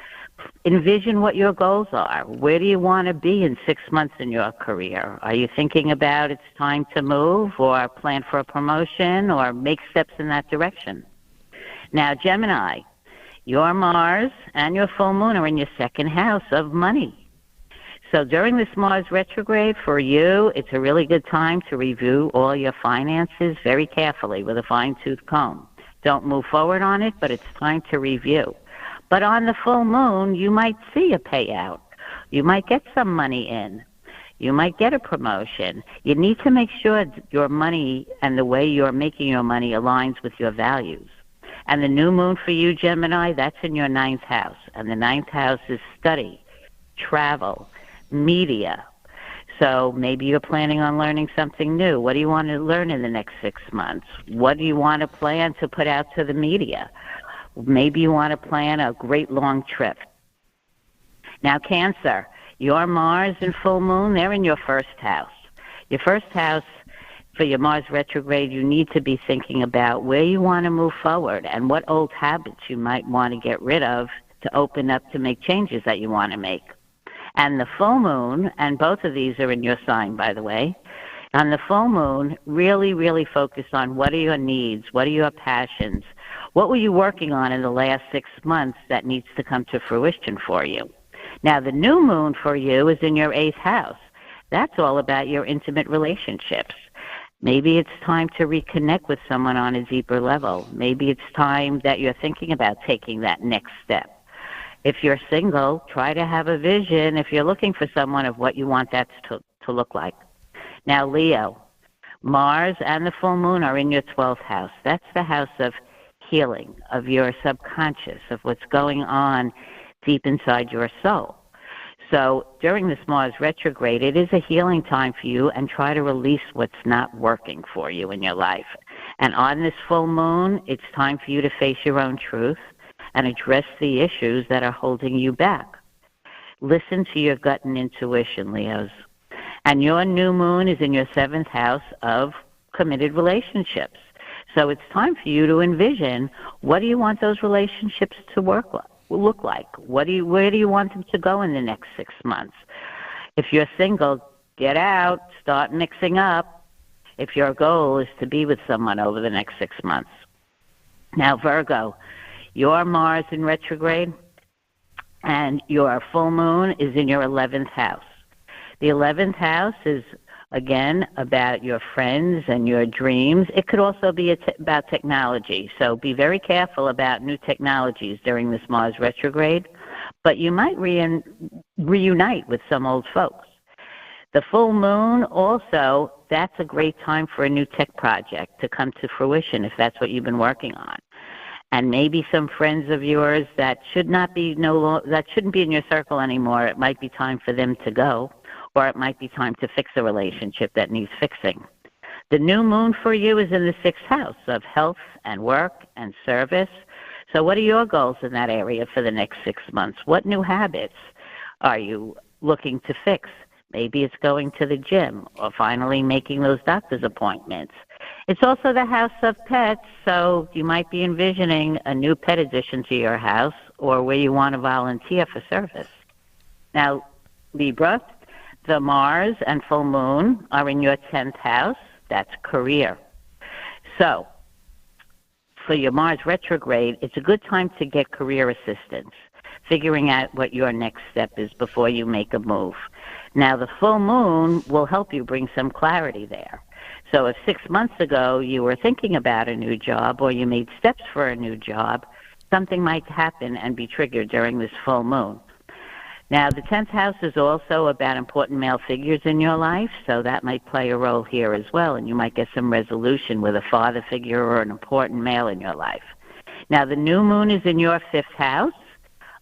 Speaker 16: envision what your goals are. Where do you want to be in 6 months in your career? Are you thinking about it's time to move or plan for a promotion or make steps in that direction? Now, Gemini, your Mars and your full moon are in your second house of money. So during this Mars retrograde for you, it's a really good time to review all your finances very carefully with a fine-tooth comb. Don't move forward on it, but it's time to review. But on the full moon, you might see a payout. You might get some money in. You might get a promotion. You need to make sure your money and the way you're making your money aligns with your values. And the new moon for you, Gemini, that's in your 9th house. And the 9th house is study, travel, media. So maybe you're planning on learning something new. What do you want to learn in the next 6 months? What do you want to plan to put out to the media? Maybe you want to plan a great long trip. Now, Cancer, your Mars and full moon, they're in your first house. Your first house, for your Mars retrograde, you need to be thinking about where you want to move forward and what old habits you might want to get rid of to open up to make changes that you want to make. And the full moon, and both of these are in your sign, by the way, on the full moon, really, really focus on what are your needs, what are your passions, what were you working on in the last 6 months that needs to come to fruition for you. Now, the new moon for you is in your 8th house. That's all about your intimate relationships. Maybe it's time to reconnect with someone on a deeper level. Maybe it's time that you're thinking about taking that next step. If you're single, try to have a vision, if you're looking for someone, of what you want that to look like. Now, Leo, Mars and the full moon are in your 12th house. That's the house of healing, of your subconscious, of what's going on deep inside your soul. So during this Mars retrograde, it is a healing time for you, and try to release what's not working for you in your life. And on this full moon, it's time for you to face your own truth and address the issues that are holding you back. Listen to your gut and intuition, Leos. And your new moon is in your 7th house of committed relationships. So it's time for you to envision, what do you want those relationships to look like? Where do you want them to go in the next 6 months? If you're single, get out, start mixing up, if your goal is to be with someone over the next 6 months. Now, Virgo, your Mars in retrograde and your full moon is in your 11th house. The 11th house is, again, about your friends and your dreams. It could also be about technology. So be very careful about new technologies during this Mars retrograde. But you might reunite with some old folks. The full moon also, that's a great time for a new tech project to come to fruition if that's what you've been working on. And maybe some friends of yours that shouldn't be in your circle anymore, it might be time for them to go, or it might be time to fix a relationship that needs fixing. The new moon for you is in the 6th house of health and work and service. So what are your goals in that area for the next 6 months? What new habits are you looking to fix? Maybe it's going to the gym or finally making those doctor's appointments. It's also the house of pets, so you might be envisioning a new pet addition to your house or where you want to volunteer for service. Now, Libra, the Mars and full moon are in your 10th house. That's career. So for your Mars retrograde, it's a good time to get career assistance, figuring out what your next step is before you make a move. Now, the full moon will help you bring some clarity there. So if 6 months ago you were thinking about a new job or you made steps for a new job, something might happen and be triggered during this full moon. Now, the 10th house is also about important male figures in your life, so that might play a role here as well, and you might get some resolution with a father figure or an important male in your life. Now, the new moon is in your 5th house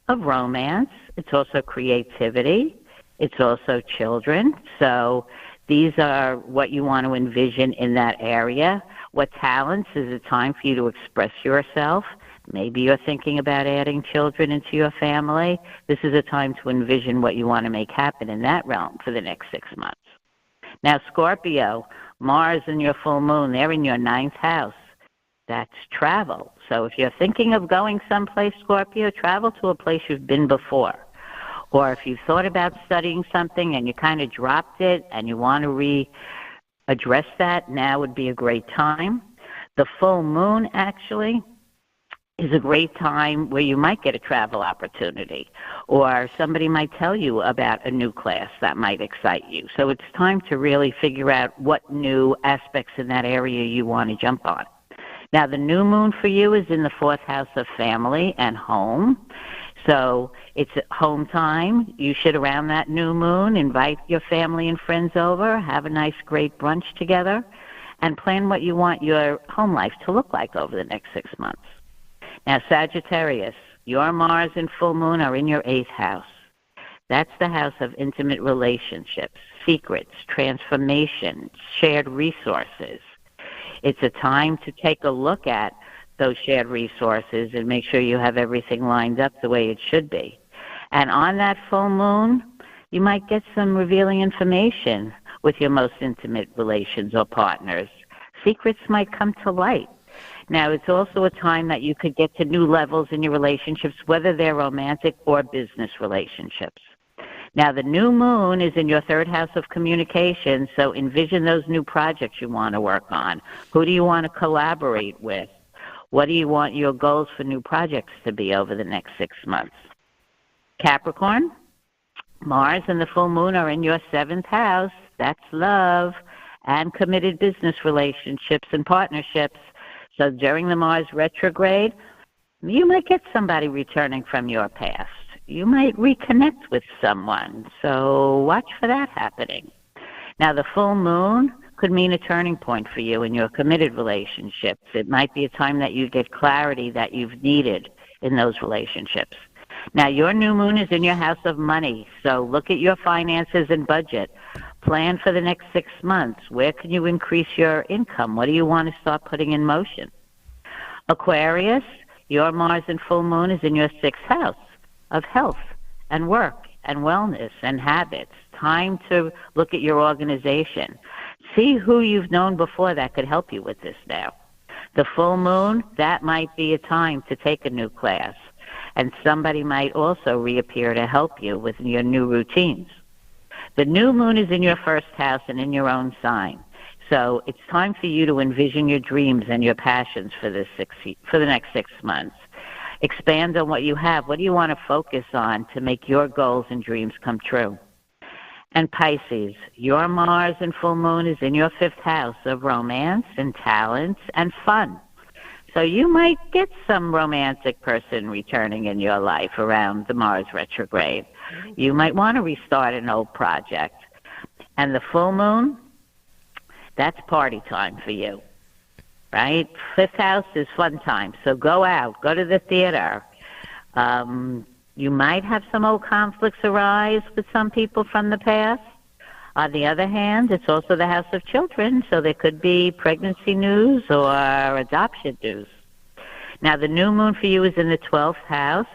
Speaker 16: of romance. It's also creativity. It's also children. So these are what you want to envision in that area. What talents is a time for you to express yourself. Maybe you're thinking about adding children into your family. This is a time to envision what you want to make happen in that realm for the next 6 months. Now, Scorpio, Mars and your full moon, they're in your 9th house. That's travel. So if you're thinking of going someplace, Scorpio, travel to a place you've been before. Or if you've thought about studying something and you kind of dropped it and you want to readdress that, now would be a great time. The full moon, actually, is a great time where you might get a travel opportunity, or somebody might tell you about a new class that might excite you. So it's time to really figure out what new aspects in that area you want to jump on. Now, the new moon for you is in the 4th house of family and home. So it's home time. You should, around that new moon, invite your family and friends over, have a nice, great brunch together, and plan what you want your home life to look like over the next 6 months. Now, Sagittarius, your Mars and full moon are in your 8th house. That's the house of intimate relationships, secrets, transformation, shared resources. It's a time to take a look at those shared resources and make sure you have everything lined up the way it should be. And on that full moon, you might get some revealing information with your most intimate relations or partners. Secrets might come to light. Now, it's also a time that you could get to new levels in your relationships, whether they're romantic or business relationships. Now, the new moon is in your 3rd house of communication, so envision those new projects you want to work on. Who do you want to collaborate with? What do you want your goals for new projects to be over the next 6 months? Capricorn, Mars and the full moon are in your 7th house. That's love and committed business relationships and partnerships. So during the Mars retrograde, you might get somebody returning from your past. You might reconnect with someone. So watch for that happening. Now, the full moon could mean a turning point for you in your committed relationships. It might be a time that you get clarity that you've needed in those relationships. Now, your new moon is in your house of money, so look at your finances and budget. Plan for the next 6 months. Where can you increase your income? What do you want to start putting in motion? Aquarius, your Mars and full moon is in your 6th house of health and work and wellness and habits. Time to look at your organization. See who you've known before that could help you with this now. The full moon, that might be a time to take a new class. And somebody might also reappear to help you with your new routines. The new moon is in your 1st house and in your own sign. So it's time for you to envision your dreams and your passions for the next 6 months. Expand on what you have. What do you want to focus on to make your goals and dreams come true? And Pisces, your Mars and full moon is in your 5th house of romance and talents and fun. So you might get some romantic person returning in your life around the Mars retrograde. You might want to restart an old project. And the full moon, that's party time for you, right? 5th house is fun time. So go out, go to the theater. You might have some old conflicts arise with some people from the past. On the other hand, it's also the house of children, so there could be pregnancy news or adoption news. Now, the new moon for you is in the 12th house.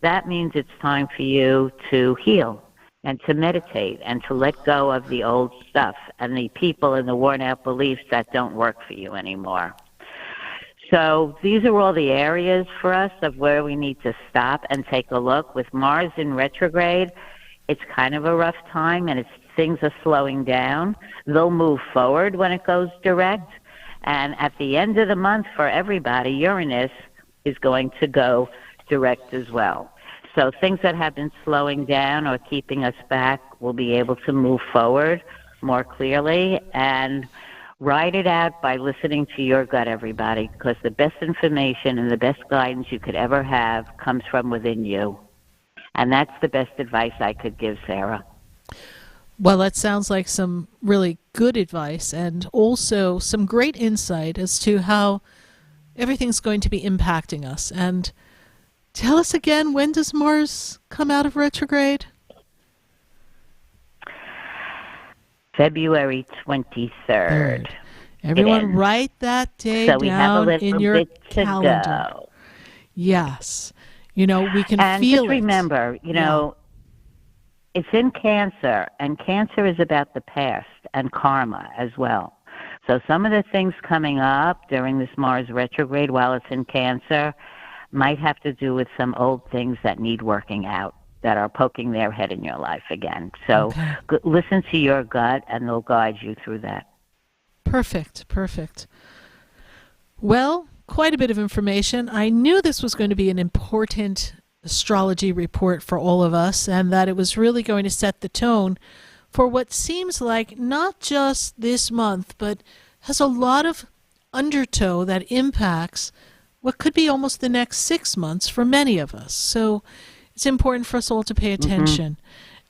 Speaker 16: That means it's time for you to heal and to meditate and to let go of the old stuff and the people and the worn-out beliefs that don't work for you anymore. So these are all the areas for us of where we need to stop and take a look. With Mars in retrograde, it's kind of a rough time, and things are slowing down. They'll move forward when it goes direct. And at the end of the month for everybody, Uranus is going to go direct as well. So things that have been slowing down or keeping us back will be able to move forward more clearly. And ride it out by listening to your gut, everybody, because the best information and the best guidance you could ever have comes from within you. And that's the best advice I could give, Sarah.
Speaker 2: Well, that sounds like some really good advice and also some great insight as to how everything's going to be impacting us. And tell us again, when does Mars come out of retrograde?
Speaker 16: February 23rd.
Speaker 2: Everyone write that day
Speaker 16: so we have a
Speaker 2: down
Speaker 16: little
Speaker 2: in your
Speaker 16: bit to
Speaker 2: calendar.
Speaker 16: Go.
Speaker 2: Yes. You know, we can
Speaker 16: and
Speaker 2: feel
Speaker 16: just remember, you know, it's in Cancer, and Cancer is about the past and karma as well. So some of the things coming up during this Mars retrograde while it's in Cancer might have to do with some old things that need working out, that are poking their head in your life again. So listen to your gut, and they'll guide you through that.
Speaker 2: Perfect, perfect. Well, quite a bit of information. I knew this was going to be an important astrology report for all of us, and that it was really going to set the tone for what seems like not just this month, but has a lot of undertow that impacts what could be almost the next 6 months for many of us. So it's important for us all to pay attention.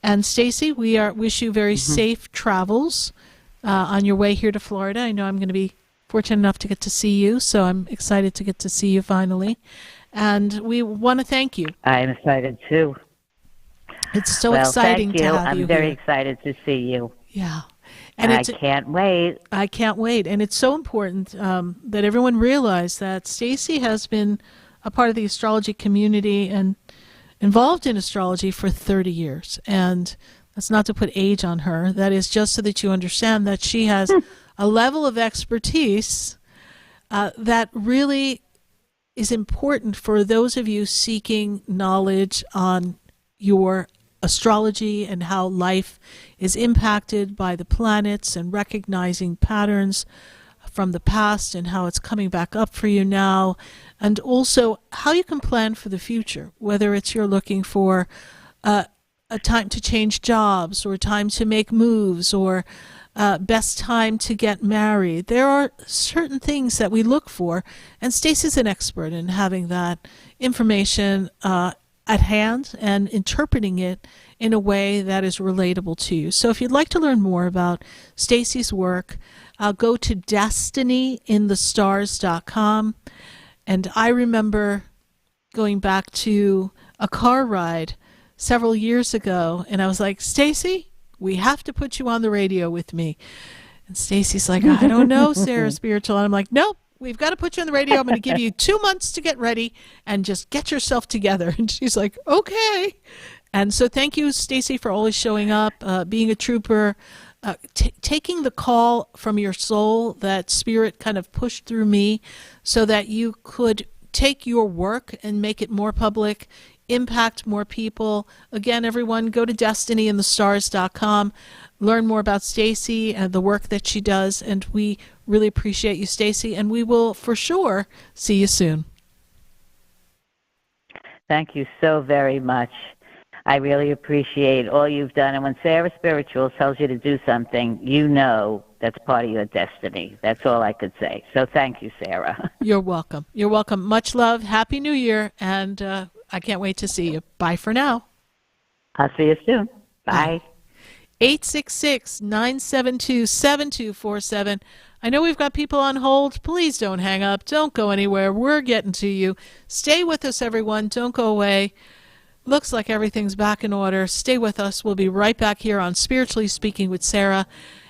Speaker 2: And Stacie, we wish you very safe travels on your way here to Florida. I know I'm going to be fortunate enough to get to see you, so I'm excited to get to see you finally. And we want to thank you.
Speaker 16: I'm excited too.
Speaker 2: It's so exciting
Speaker 16: thank you.
Speaker 2: to have you
Speaker 16: I'm very
Speaker 2: here.
Speaker 16: excited to see you.
Speaker 2: Yeah.
Speaker 16: And I can't wait.
Speaker 2: I can't wait. And it's so important that everyone realize that Stacie has been a part of the astrology community and involved in astrology for 30 years. And that's not to put age on her. That is just so that you understand that she has a level of expertise that really is important for those of you seeking knowledge on your astrology and how life is impacted by the planets and recognizing patterns from the past and how it's coming back up for you now, and also how you can plan for the future, whether it's you're looking for a time to change jobs or time to make moves or best time to get married. There are certain things that we look for, and Stacie's an expert in having that information at hand and interpreting it in a way that is relatable to you. So if you'd like to learn more about Stacie's work, go to destinyinthestars.com. And I remember going back to a car ride several years ago, and I was like, Stacie, we have to put you on the radio with me. And Stacie's like, I don't know, Sarah Spiritual. And I'm like, nope, we've got to put you on the radio. I'm going to give you 2 months to get ready and just get yourself together. And she's like, okay. And so thank you, Stacie, for always showing up, being a trooper, taking the call from your soul that Spirit kind of pushed through me so that you could take your work and make it more public, impact more people. Again, everyone, go to destinyinthestars.com, learn more about Stacie and the work that she does, and we really appreciate you, Stacie, and we will for sure see you soon.
Speaker 16: Thank you so very much. I really appreciate all you've done. And when Sarah Spiritual tells you to do something, you know that's part of your destiny. That's all I could say. So thank you, Sarah.
Speaker 2: You're welcome. You're welcome. Much love. Happy New Year. And I can't wait to see you. Bye for now.
Speaker 16: I'll see you soon. Bye.
Speaker 2: 866-972-7247. I know we've got people on hold. Please don't hang up. Don't go anywhere. We're getting to you. Stay with us, everyone. Don't go away. Looks like everything's back in order. Stay with us. We'll be right back here on Spiritually Speaking with Sarah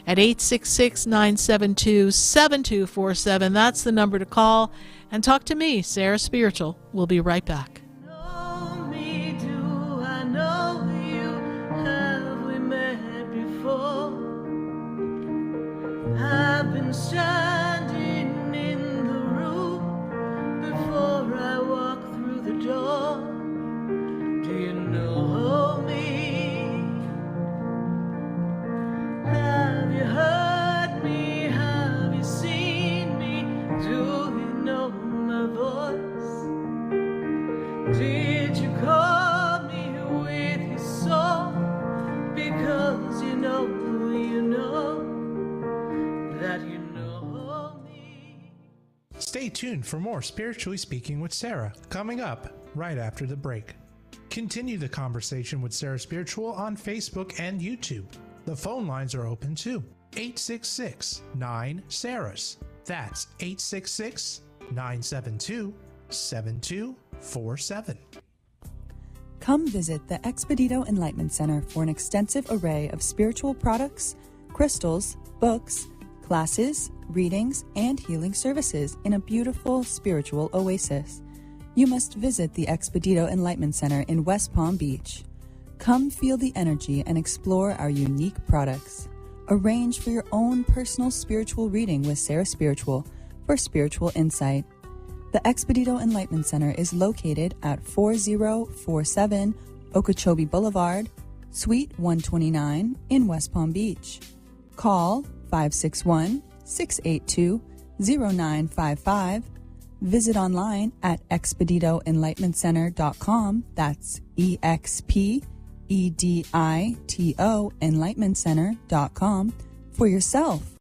Speaker 2: at 866-972-7247. That's the number to call and talk to me, Sarah Spiritual. We'll be right back.
Speaker 5: I've been standing in the room before I walk through the door. Do you know me? Have you heard me? Have you seen me? Do you know my voice? Did you call me with your song? Because you know that you know me.
Speaker 4: Stay tuned for more Spiritually Speaking with Sarah, coming up right after the break. Continue the conversation with Sarah Spiritual on Facebook and YouTube. The phone lines are open too. 866-9-SARAHS. That's 866-972-7247.
Speaker 9: Come visit the Expedito Enlightenment Center for an extensive array of spiritual products, crystals, books, classes, readings, and healing services in a beautiful spiritual oasis. You must visit the Expedito Enlightenment Center in West Palm Beach. Come feel the energy and explore our unique products. Arrange for your own personal spiritual reading with Sarah Spiritual for spiritual insight. The Expedito Enlightenment Center is located at 4047 Okeechobee Boulevard, Suite 129 in West Palm Beach. Call 561-682-0955. Visit online at expeditoenlightenmentcenter.com. That's EXPEDITO enlightenmentcenter.com for yourself.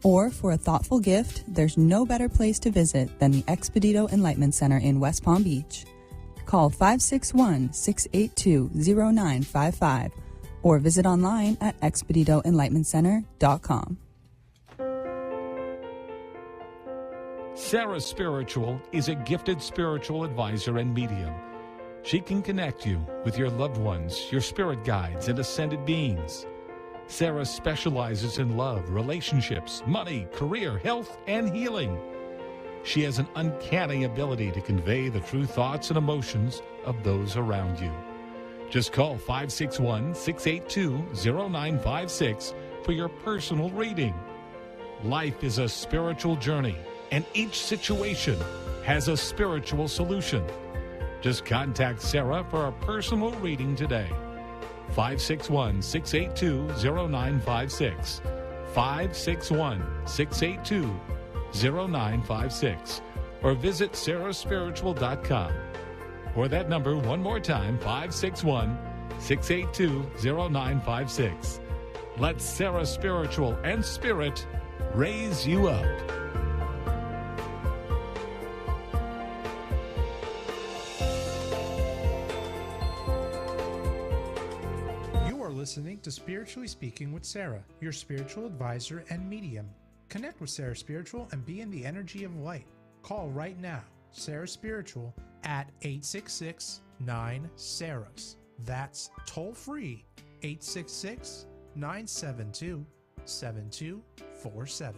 Speaker 9: Or for a thoughtful gift, there's no better place to visit than the Expedito Enlightenment Center in West Palm Beach. Call 561-682-0955 or visit online at expeditoenlightenmentcenter.com.
Speaker 1: Sarah Spiritual is a gifted spiritual advisor and medium. She can connect you with your loved ones, your spirit guides, and ascended beings. Sarah specializes in love, relationships, money, career, health, and healing. She has an uncanny ability to convey the true thoughts and emotions of those around you. Just call 561-682-0956 for your personal reading. Life is a spiritual journey, and each situation has a spiritual solution. Just contact Sarah for a personal reading today. 561-682-0956. 561-682-0956. Or visit sarahspiritual.com. Or that number one more time, 561-682-0956. Let Sarah Spiritual and Spirit raise you up.
Speaker 4: Listening to Spiritually Speaking with Sarah, your spiritual advisor and medium. Connect with Sarah Spiritual and be in the energy of light. Call right now, Sarah Spiritual at 866-9-SARAHS. That's toll free, 866-972-7247.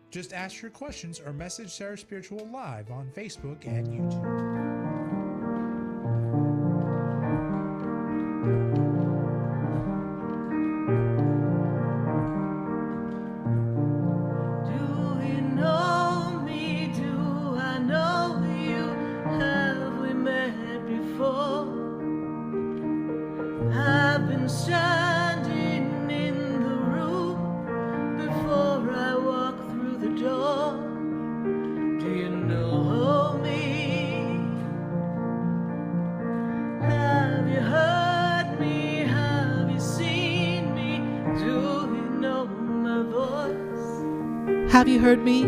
Speaker 4: Just ask your questions or message Sarah Spiritual live on Facebook and YouTube.
Speaker 5: Standing in the room before I walk through the door. Do you know me?
Speaker 2: Have you heard me?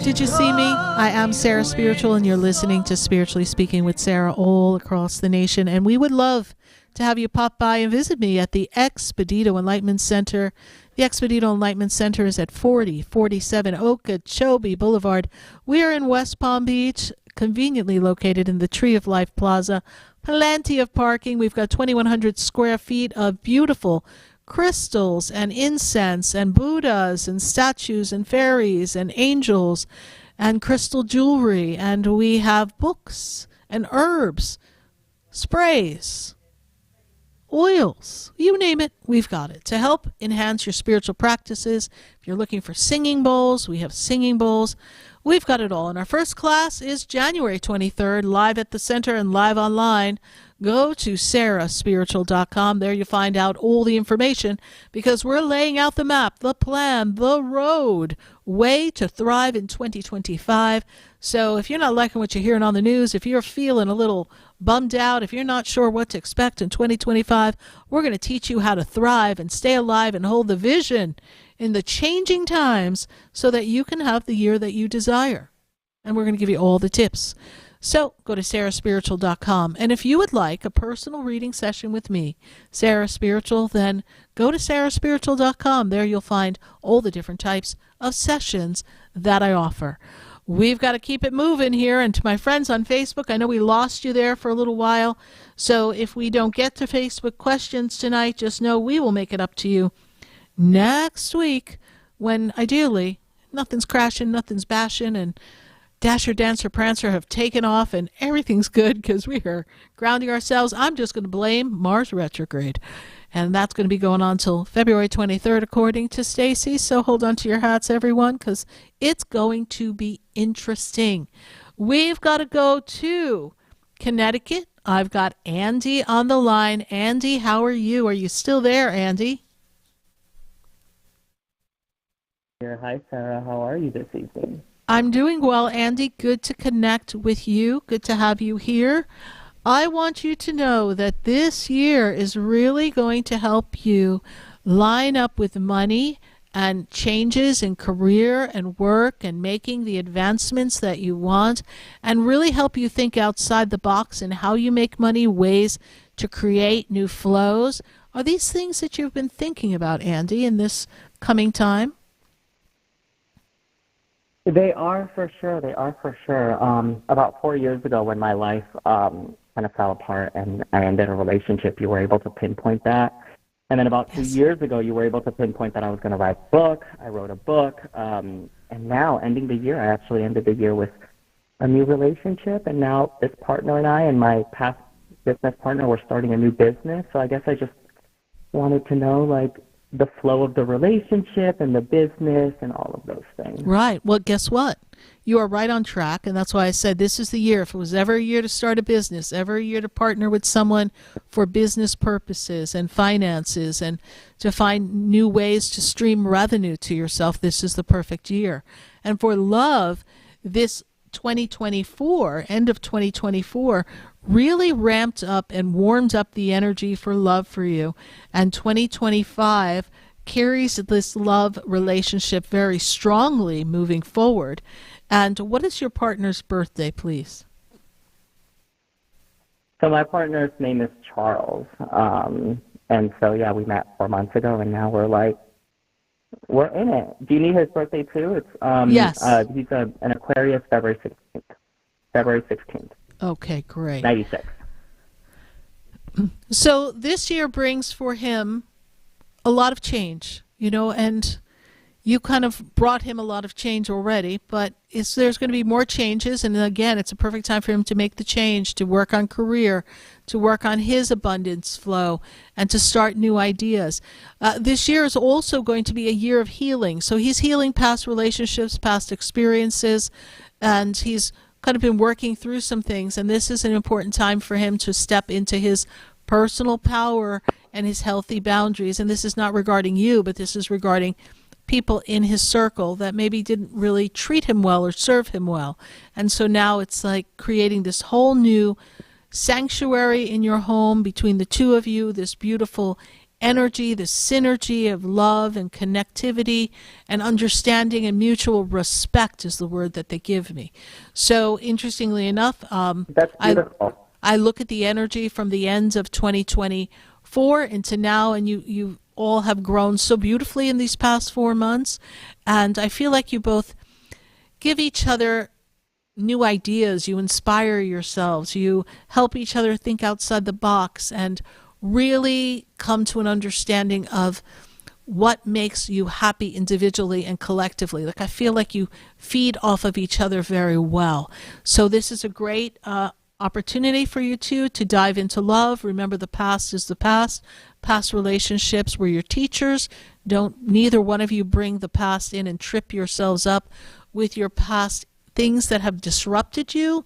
Speaker 2: Did you see me? I am Sarah Spiritual, and you're listening to Spiritually Speaking with Sarah all across the nation. And we would love to have you pop by and visit me at the Expedito Enlightenment Center. The Expedito Enlightenment Center is at 4047 Okeechobee Boulevard. We are in West Palm Beach, conveniently located in the Tree of Life Plaza. Plenty of parking. We've got 2,100 square feet of beautiful crystals and incense and Buddhas and statues and fairies and angels and crystal jewelry. And we have books and herbs, sprays, oils, you name it, we've got it to help enhance your spiritual practices. If you're looking for singing bowls, we have singing bowls. We've got it all. And our first class is January 23rd, live at the center and live online. Go to sarahspiritual.com. There you find out all the information, because we're laying out the map, the plan, the road, way to thrive in 2025. So if you're not liking what you're hearing on the news, if you're feeling a little bummed out, if you're not sure what to expect in 2025, we're going to teach you how to thrive and stay alive and hold the vision in the changing times so that you can have the year that you desire. And we're going to give you all the tips. So go to sarahspiritual.com. And if you would like a personal reading session with me, Sarah Spiritual, then go to sarahspiritual.com. There you'll find all the different types of sessions that I offer. We've got to keep it moving here. And to my friends on Facebook, I know we lost you there for a little while. So if we don't get to Facebook questions tonight, just know we will make it up to you next week, when ideally nothing's crashing, nothing's bashing, and Dasher, Dancer, Prancer have taken off and everything's good because we are grounding ourselves. I'm just going to blame Mars retrograde. And that's going to be going on till February 23rd, according to Stacie. So hold on to your hats, everyone, because it's going to be interesting. We've got to go to Connecticut. I've got Andy on the line. Andy, how are you? Are you still there, Andy?
Speaker 17: Hi, Sarah. How are you this evening?
Speaker 2: I'm doing well, Andy. Good to connect with you. Good to have you here. I want you to know that this year is really going to help you line up with money and changes in career and work and making the advancements that you want, and really help you think outside the box and how you make money, ways to create new flows. Are these things that you've been thinking about, Andy, in this coming time?
Speaker 17: They are for sure. They are for sure. About 4 years ago, when my life kind of fell apart and I ended a relationship, you were able to pinpoint that. And then about 2 years ago, you were able to pinpoint that I was going to write a book. I wrote a book. And now, ending the year, I actually ended the year with a new relationship. And now this partner and I and my past business partner, we're starting a new business. So I guess I just wanted to know, like, the flow of the relationship and the business and all of those things.
Speaker 2: Right. Well, guess what? You are right on track, and that's why I said this is the year. If it was ever a year to start a business, ever a year to partner with someone for business purposes and finances and to find new ways to stream revenue to yourself, this is the perfect year. And for love, this 2024, end of 2024, really ramped up and warmed up the energy for love for you. And 2025 carries this love relationship very strongly moving forward. And what is your partner's birthday, please?
Speaker 17: So my partner's name is Charles. And so, yeah, we met 4 months ago, and now we're in it. Do you need his birthday, too? It's
Speaker 2: yes.
Speaker 17: He's an Aquarius, February 16th.
Speaker 2: Okay, great.
Speaker 17: 96.
Speaker 2: So this year brings for him a lot of change, and you kind of brought him a lot of change already, but there's going to be more changes, and again, it's a perfect time for him to make the change, to work on career, to work on his abundance flow, and to start new ideas. This year is also going to be a year of healing, so he's healing past relationships, past experiences, and he's kind of been working through some things, and this is an important time for him to step into his personal power and his healthy boundaries. And this is not regarding you, but this is regarding people in his circle that maybe didn't really treat him well or serve him well. And so now it's like creating this whole new sanctuary in your home between the two of you, this beautiful energy, the synergy of love and connectivity and understanding and mutual respect is the word that they give me. So interestingly enough,
Speaker 17: That's beautiful.
Speaker 2: I look at the energy from the ends of 2024 into now, and you all have grown so beautifully in these past 4 months. And I feel like you both give each other new ideas. You inspire yourselves. You help each other think outside the box and really come to an understanding of what makes you happy individually and collectively. Like, I feel like you feed off of each other very well. So this is a great opportunity for you two to dive into love. Remember, the past is the past. Past relationships were your teachers. Neither one of you bring the past in and trip yourselves up with your past things that have disrupted you.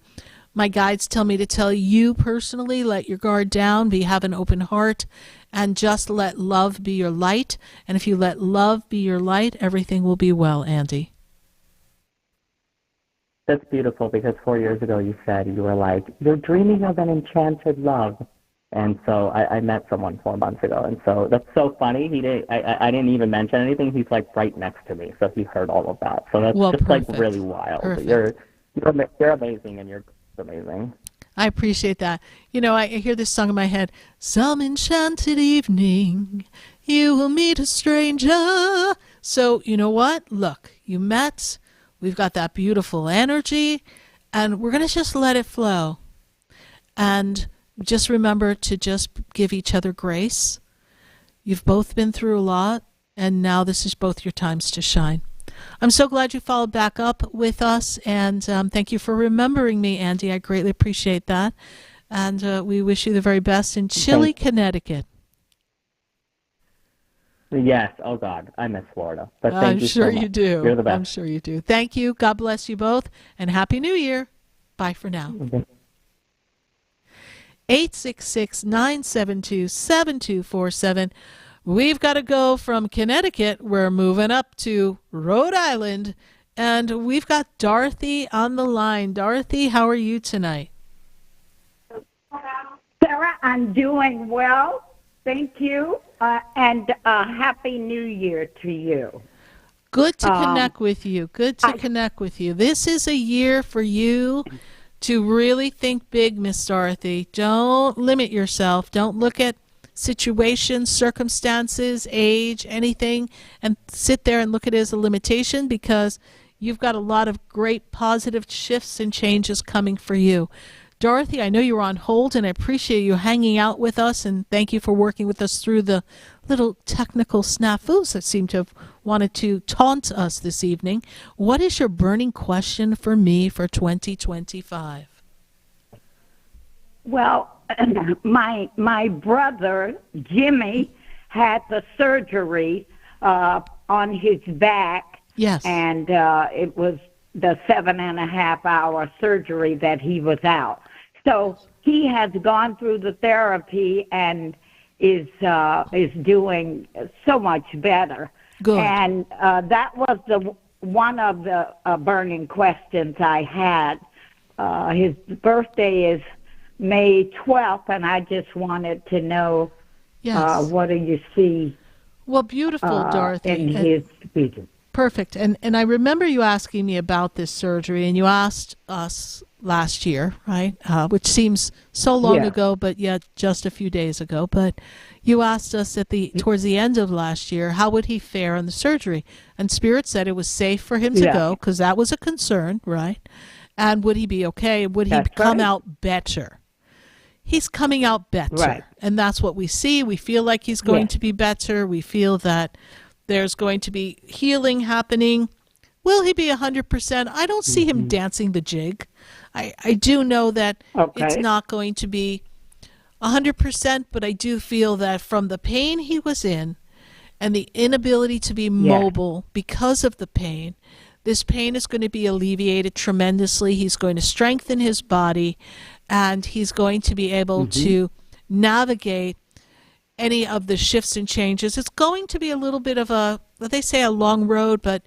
Speaker 2: My guides tell me to tell you personally, let your guard down, have an open heart, and just let love be your light. And if you let love be your light, everything will be well, Andy.
Speaker 17: That's beautiful, because 4 years ago you said, you were like, you're dreaming of an enchanted love. And so I met someone 4 months ago, and so that's so funny. I didn't even mention anything. He's like right next to me, so he heard all of that. So that's just
Speaker 2: perfect.
Speaker 17: like really wild.
Speaker 2: Perfect.
Speaker 17: You're amazing, and you're amazing.
Speaker 2: I appreciate that. You know, I hear this song in my head. Some enchanted evening, you will meet a stranger. So you know what? Look, you met. We've got that beautiful energy, and we're going to just let it flow. And just remember to just give each other grace. You've both been through a lot, and now this is both your times to shine. I'm so glad you followed back up with us, and thank you for remembering me, Andy. I greatly appreciate that. And we wish you the very best in chilly Connecticut.
Speaker 17: Yes. Oh, God. I miss Florida. But thank
Speaker 2: I'm
Speaker 17: you
Speaker 2: sure
Speaker 17: so much.
Speaker 2: you do.
Speaker 17: You're the best.
Speaker 2: I'm sure you do. Thank you. God bless you both, and Happy New Year. Bye for now. 866-972-7247. We've got to go from Connecticut. We're moving up to Rhode Island, and we've got Dorothy on the line. Dorothy, how are you tonight?
Speaker 18: Sarah, I'm doing well. Thank you. And Happy New Year to you.
Speaker 2: Good to connect with you. Good to connect with you. This is a year for you to really think big, Miss Dorothy. Don't limit yourself. Don't look at situations, circumstances, age, anything, and sit there and look at it as a limitation, because you've got a lot of great positive shifts and changes coming for you. Dorothy, I know you were on hold, and I appreciate you hanging out with us, and thank you for working with us through the little technical snafus that seem to have wanted to taunt us this evening. What is your burning question for me for 2025?
Speaker 18: Well, my brother, Jimmy, had the surgery on his back.
Speaker 2: Yes.
Speaker 18: And it was the 7.5-hour surgery that he was out. So he has gone through the therapy and is doing so much better.
Speaker 2: Good.
Speaker 18: And that was one of the burning questions I had. His birthday is May 12th, and I just wanted to know, what do you see?
Speaker 2: Well, beautiful, Dorothy.
Speaker 18: In his vision.
Speaker 2: Perfect. And I remember you asking me about this surgery, and you asked us last year, right? Which seems so long ago, but yet just a few days ago. But you asked us towards the end of last year, how would he fare on the surgery? And Spirit said it was safe for him to go, because that was a concern, right? And would he be okay? Would he come out better? He's coming out better.
Speaker 18: Right.
Speaker 2: And that's what we see. We feel like he's going to be better. We feel that there's going to be healing happening. Will he be 100%? I don't see him dancing the jig. I do know that it's not going to be 100%, but I do feel that from the pain he was in and the inability to be mobile because of the pain, this pain is going to be alleviated tremendously. He's going to strengthen his body, and he's going to be able to navigate any of the shifts and changes. It's going to be a little bit of they say a long road, but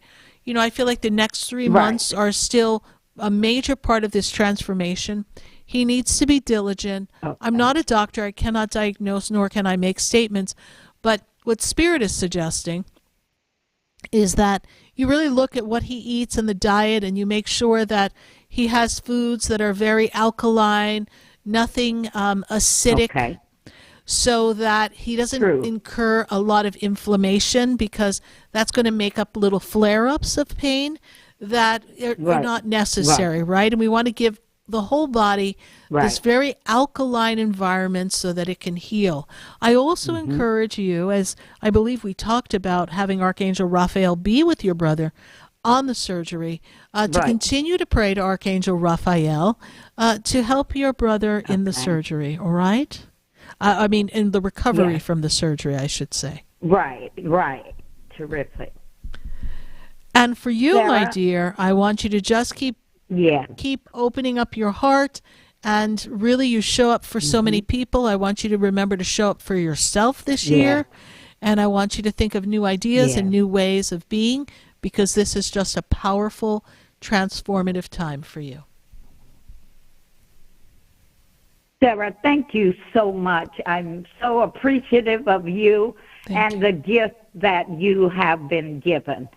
Speaker 2: I feel like the next 3 months are still a major part of this transformation. He needs to be diligent. I'm not a doctor. I cannot diagnose, nor can I make statements, But what Spirit is suggesting is that you really look at what he eats in the diet, and you make sure that he has foods that are very alkaline, nothing acidic, so that he doesn't incur a lot of inflammation, because that's going to make up little flare-ups of pain that are not necessary, right? And we want to give the whole body this very alkaline environment so that it can heal. I also encourage you, as I believe we talked about, having Archangel Raphael be with your brother on the surgery, to continue to pray to Archangel Raphael to help your brother in the surgery, all right? I mean, in the recovery from the surgery, I should say.
Speaker 18: Right. Terrific.
Speaker 2: And for you,
Speaker 18: Sarah?
Speaker 2: my dear, I want you to just keep opening up your heart, and really you show up for so many people. I want you to remember to show up for yourself this year, and I want you to think of new ideas and new ways of being, because this is just a powerful, transformative time for you.
Speaker 18: Sarah, thank you so much. I'm so appreciative of you and the gift that you have been given.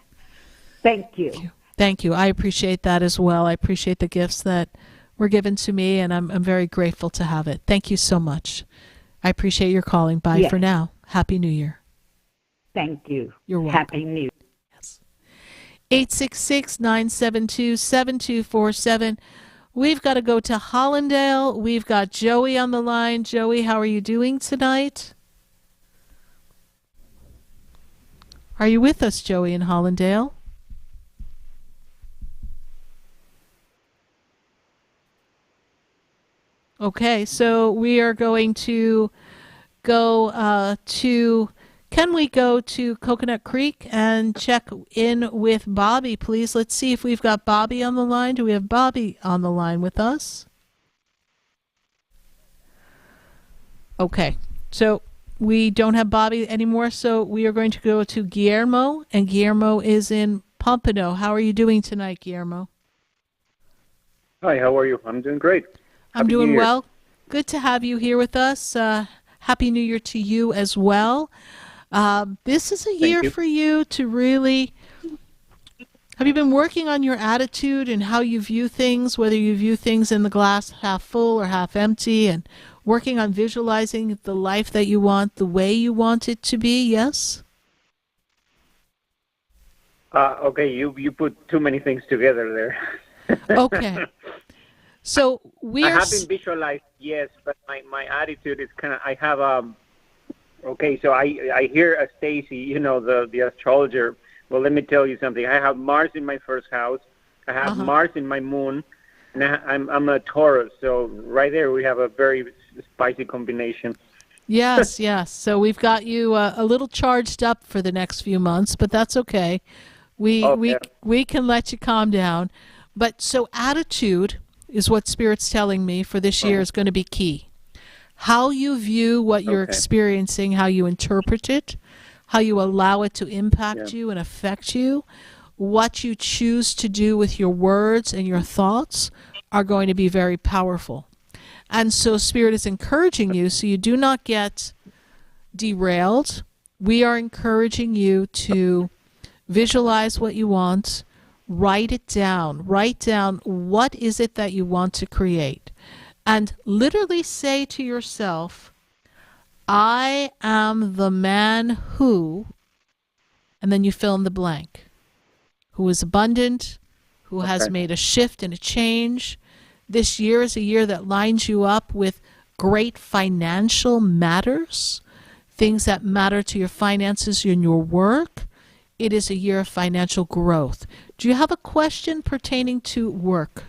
Speaker 18: Thank you.
Speaker 2: Thank you. I appreciate that as well. I appreciate the gifts that were given to me, and I'm very grateful to have it. Thank you so much. I appreciate your calling. Bye for now. Happy New Year.
Speaker 18: Thank you.
Speaker 2: You're welcome.
Speaker 18: Happy New Year.
Speaker 2: 866-972-7247. We've got to go to Hollandale. We've got Joey on the line. Joey, how are you doing tonight? Are you with us, Joey, in Hollandale? Okay, so we are going to go can we go to Coconut Creek and check in with Bobby, please? Let's see if we've got Bobby on the line. Do we have Bobby on the line with us? Okay, so we don't have Bobby anymore, so we are going to go to Guillermo, and Guillermo is in Pompano. How are you doing tonight, Guillermo?
Speaker 19: Hi, how are you? I'm doing great.
Speaker 2: I'm doing well. Good to have you here with us. Happy New Year to you as well. This is a year for you to really... Have you been working on your attitude and how you view things, whether you view things in the glass half full or half empty, and working on visualizing the life that you want, the way you want it to be, yes?
Speaker 19: Okay, you put too many things together there.
Speaker 2: Okay. So
Speaker 19: I have been visualized, yes, but my attitude is kind of, I have, okay, so I hear Stacie, the astrologer. Well, let me tell you something. I have Mars in my first house. I have Mars in my moon, and I'm a Taurus. So right there we have a very spicy combination.
Speaker 2: Yes, yes. So we've got you a little charged up for the next few months, but that's okay. We can let you calm down. But so attitude is what Spirit's telling me for this year is going to be key. How you view what you're experiencing, how you interpret it, how you allow it to impact you and affect you, what you choose to do with your words and your thoughts are going to be very powerful. And so Spirit is encouraging you so you do not get derailed. We are encouraging you to visualize what you want, write it down. Write down what is it that you want to create. And literally say to yourself, I am the man who, and then you fill in the blank, who is abundant, who has made a shift and a change. This year is a year that lines you up with great financial matters, things that matter to your finances in your work. It is a year of financial growth. Do you have a question pertaining to work?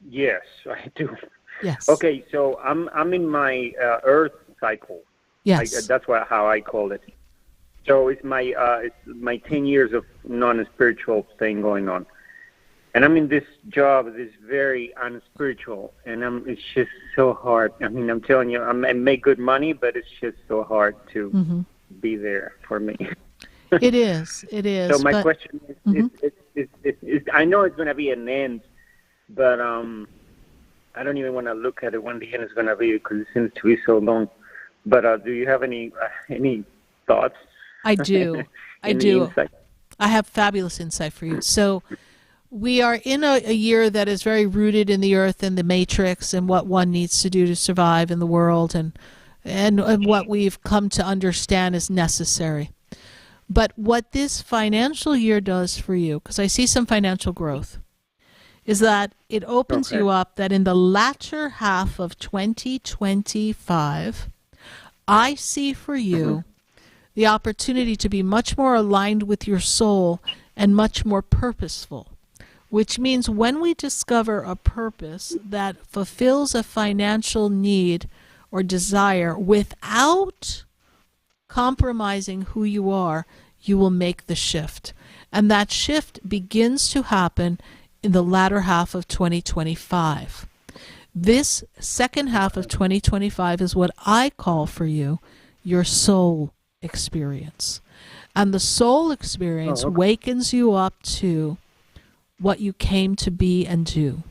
Speaker 19: Yes, I do.
Speaker 2: Yes.
Speaker 19: Okay, so I'm in my Earth cycle.
Speaker 2: Yes.
Speaker 19: That's how I call it. So it's my 10 years of non-spiritual thing going on, and I'm in this job that's very unspiritual, and it's just so hard. I mean, I'm telling you, I make good money, but it's just so hard to be there for me.
Speaker 2: It is.
Speaker 19: So my question is, I know it's going to be an end, but I don't even want to look at it when the end is going to be because it seems to be so long. But do you have any thoughts?
Speaker 2: I do. I do. Insight? I have fabulous insight for you. So we are in a year that is very rooted in the earth and the matrix and what one needs to do to survive in the world and what we've come to understand is necessary. But what this financial year does for you, because I see some financial growth, is that it opens you up that in the latter half of 2025, I see for you the opportunity to be much more aligned with your soul and much more purposeful, which means when we discover a purpose that fulfills a financial need or desire without compromising who you are, you will make the shift. And that shift begins to happen in the latter half of 2025. This second half of 2025 is what I call for you your soul experience. And the soul experience wakens you up to what you came to be and do.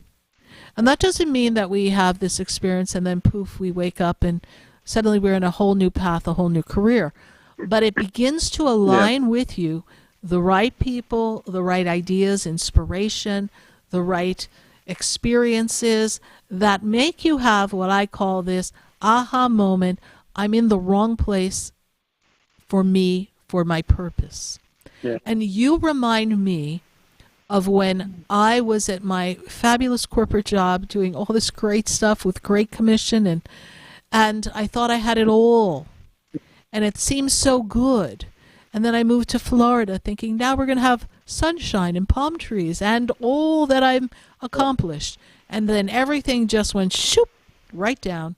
Speaker 2: And that doesn't mean that we have this experience and then poof, we wake up and suddenly we're in a whole new path, a whole new career. But it begins to align with you the right people, the right ideas, inspiration, the right experiences that make you have what I call this aha moment. I'm in the wrong place for me, for my purpose. Yeah. And you remind me of when I was at my fabulous corporate job doing all this great stuff with great commission and I thought I had it all. And it seemed so good. And then I moved to Florida thinking, now we're going to have sunshine and palm trees and all that I've accomplished. And then everything just went shoop right down.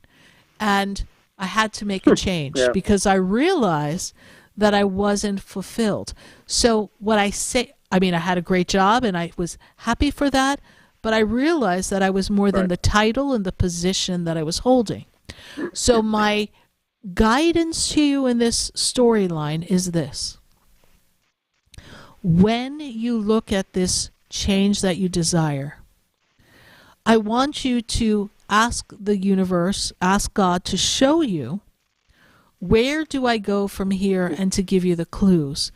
Speaker 2: And I had to make a change because I realized that I wasn't fulfilled. So what I say, I mean, I had a great job and I was happy for that, but I realized that I was more than the title and the position that I was holding. So my guidance to you in this storyline is this. When you look at this change that you desire, I want you to ask the universe, ask God to show you where do I go from here and to give you the clues.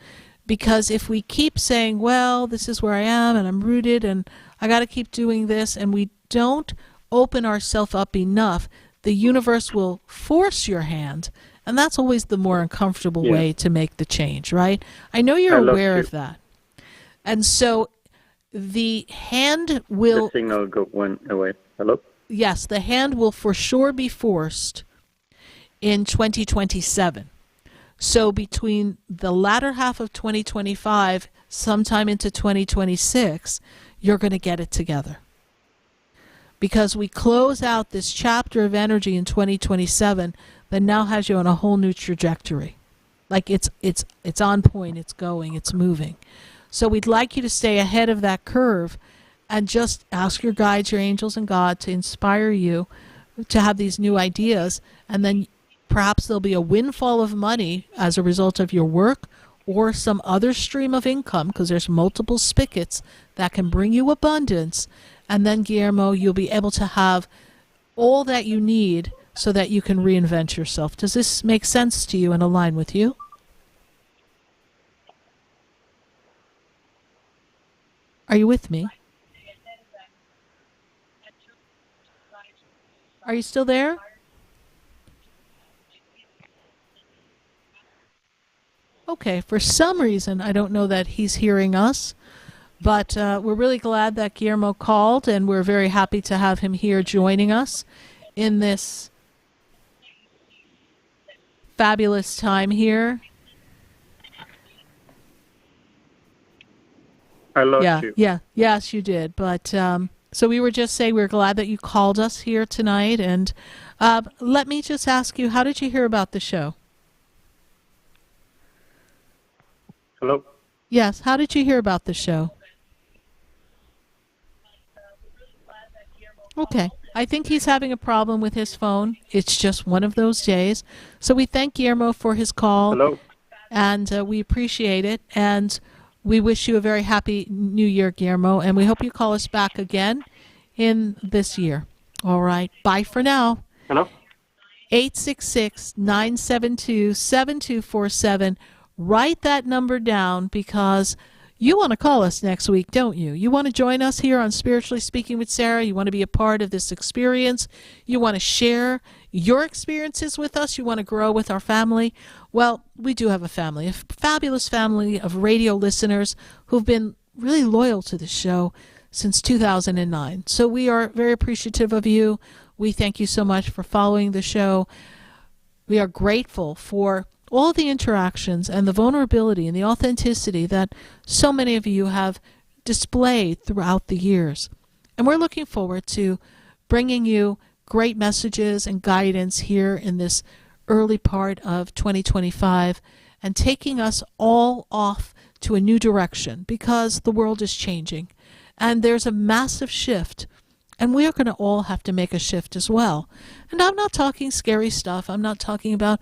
Speaker 2: Because if we keep saying, well, this is where I am and I'm rooted and I got to keep doing this, and we don't open ourselves up enough, the universe will force your hand, and that's always the more uncomfortable way to make the change, right? I know you're aware of that. And so the hand will...
Speaker 19: The signal went away. Hello?
Speaker 2: Yes, the hand will for sure be forced in 2027. So between the latter half of 2025, sometime into 2026, you're going to get it together. Because we close out this chapter of energy in 2027 that now has you on a whole new trajectory. Like it's on point, it's going, it's moving. So we'd like you to stay ahead of that curve and just ask your guides, your angels and God to inspire you to have these new ideas, and then perhaps there'll be a windfall of money as a result of your work or some other stream of income, because there's multiple spigots that can bring you abundance. And then, Guillermo, you'll be able to have all that you need so that you can reinvent yourself. Does this make sense to you and align with you? Are you with me? Are you still there? Okay, for some reason, I don't know that he's hearing us, but we're really glad that Guillermo called, and we're very happy to have him here joining us in this fabulous time here.
Speaker 19: I lost you.
Speaker 2: Yes, you did. But so we were just saying we're glad that you called us here tonight, and let me just ask you, how did you hear about the show?
Speaker 19: Hello?
Speaker 2: Yes, how did you hear about the show? Okay, I think he's having a problem with his phone. It's just one of those days. So we thank Guillermo for his call.
Speaker 19: Hello?
Speaker 2: And we appreciate it. And we wish you a very happy New Year, Guillermo. And we hope you call us back again in this year. All right. Bye for now.
Speaker 20: Hello?
Speaker 2: 866-972-7247. Write that number down because you want to call us next week, don't you? You want to join us here on Spiritually Speaking with Sarah. You want to be a part of this experience. You want to share your experiences with us. You want to grow with our family. Well, we do have a family, a fabulous family of radio listeners who've been really loyal to the show since 2009. So we are very appreciative of you. We thank you so much for following the show. We are grateful for all the interactions and the vulnerability and the authenticity that so many of you have displayed throughout the years. And we're looking forward to bringing you great messages and guidance here in this early part of 2025 and taking us all off to a new direction because the world is changing and there's a massive shift. And we are going to all have to make a shift as well. And I'm not talking scary stuff. I'm not talking about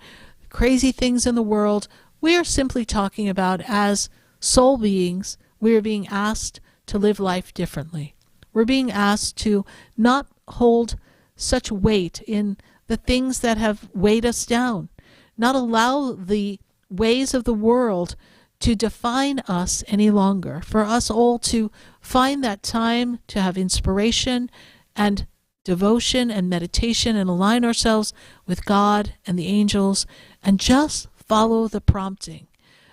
Speaker 2: crazy things in the world. We are simply talking about, as soul beings, we are being asked to live life differently. We're being asked to not hold such weight in the things that have weighed us down, not allow the ways of the world to define us any longer, for us all to find that time to have inspiration and devotion and meditation and align ourselves with God and the angels and just follow the prompting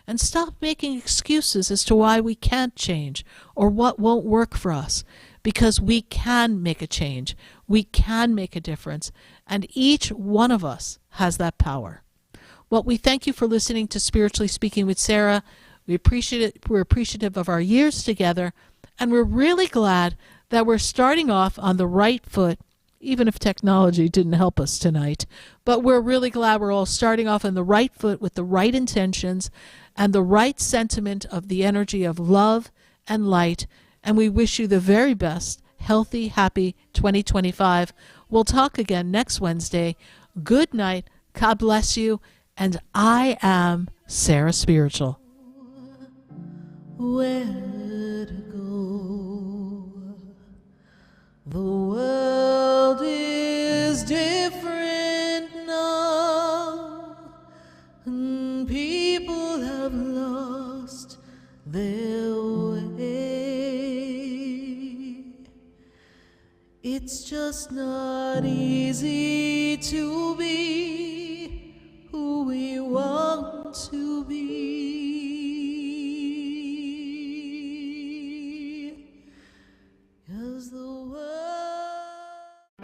Speaker 2: and stop making excuses as to why we can't change or what won't work for us, because we can make a change, we can make a difference, and each one of us has that power. Well, we thank you for listening to Spiritually Speaking with Sarah. We're appreciative of our years together, and we're really glad that we're starting off on the right foot, even if technology didn't help us tonight. But we're really glad we're all starting off on the right foot with the right intentions and the right sentiment of the energy of love and light. And we wish you the very best, healthy, happy 2025. We'll talk again next Wednesday. Good night. God bless you. And I am Sarah Spiritual.
Speaker 5: Where to go? The world is different now, and people have lost their way. It's just not easy to be who we want to be.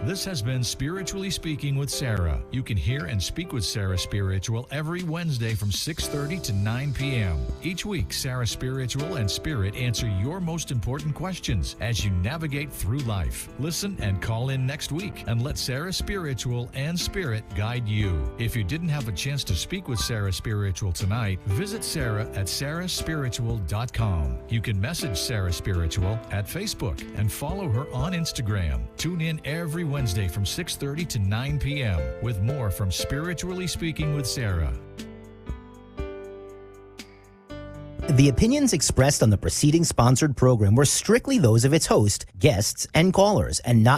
Speaker 3: This has been Spiritually Speaking with Sarah. You can hear and speak with Sarah Spiritual every Wednesday from 6:30 to 9 p.m. Each week, Sarah Spiritual and Spirit answer your most important questions as you navigate through life. Listen and call in next week and let Sarah Spiritual and Spirit guide you. If you didn't have a chance to speak with Sarah Spiritual tonight, visit Sarah at sarahspiritual.com. You can message Sarah Spiritual at Facebook and follow her on Instagram. Tune in every Wednesday from 6:30 to 9 p.m. with more from Spiritually Speaking with Sarah.
Speaker 14: The opinions expressed on the preceding sponsored program were strictly those of its host, guests, and callers, and not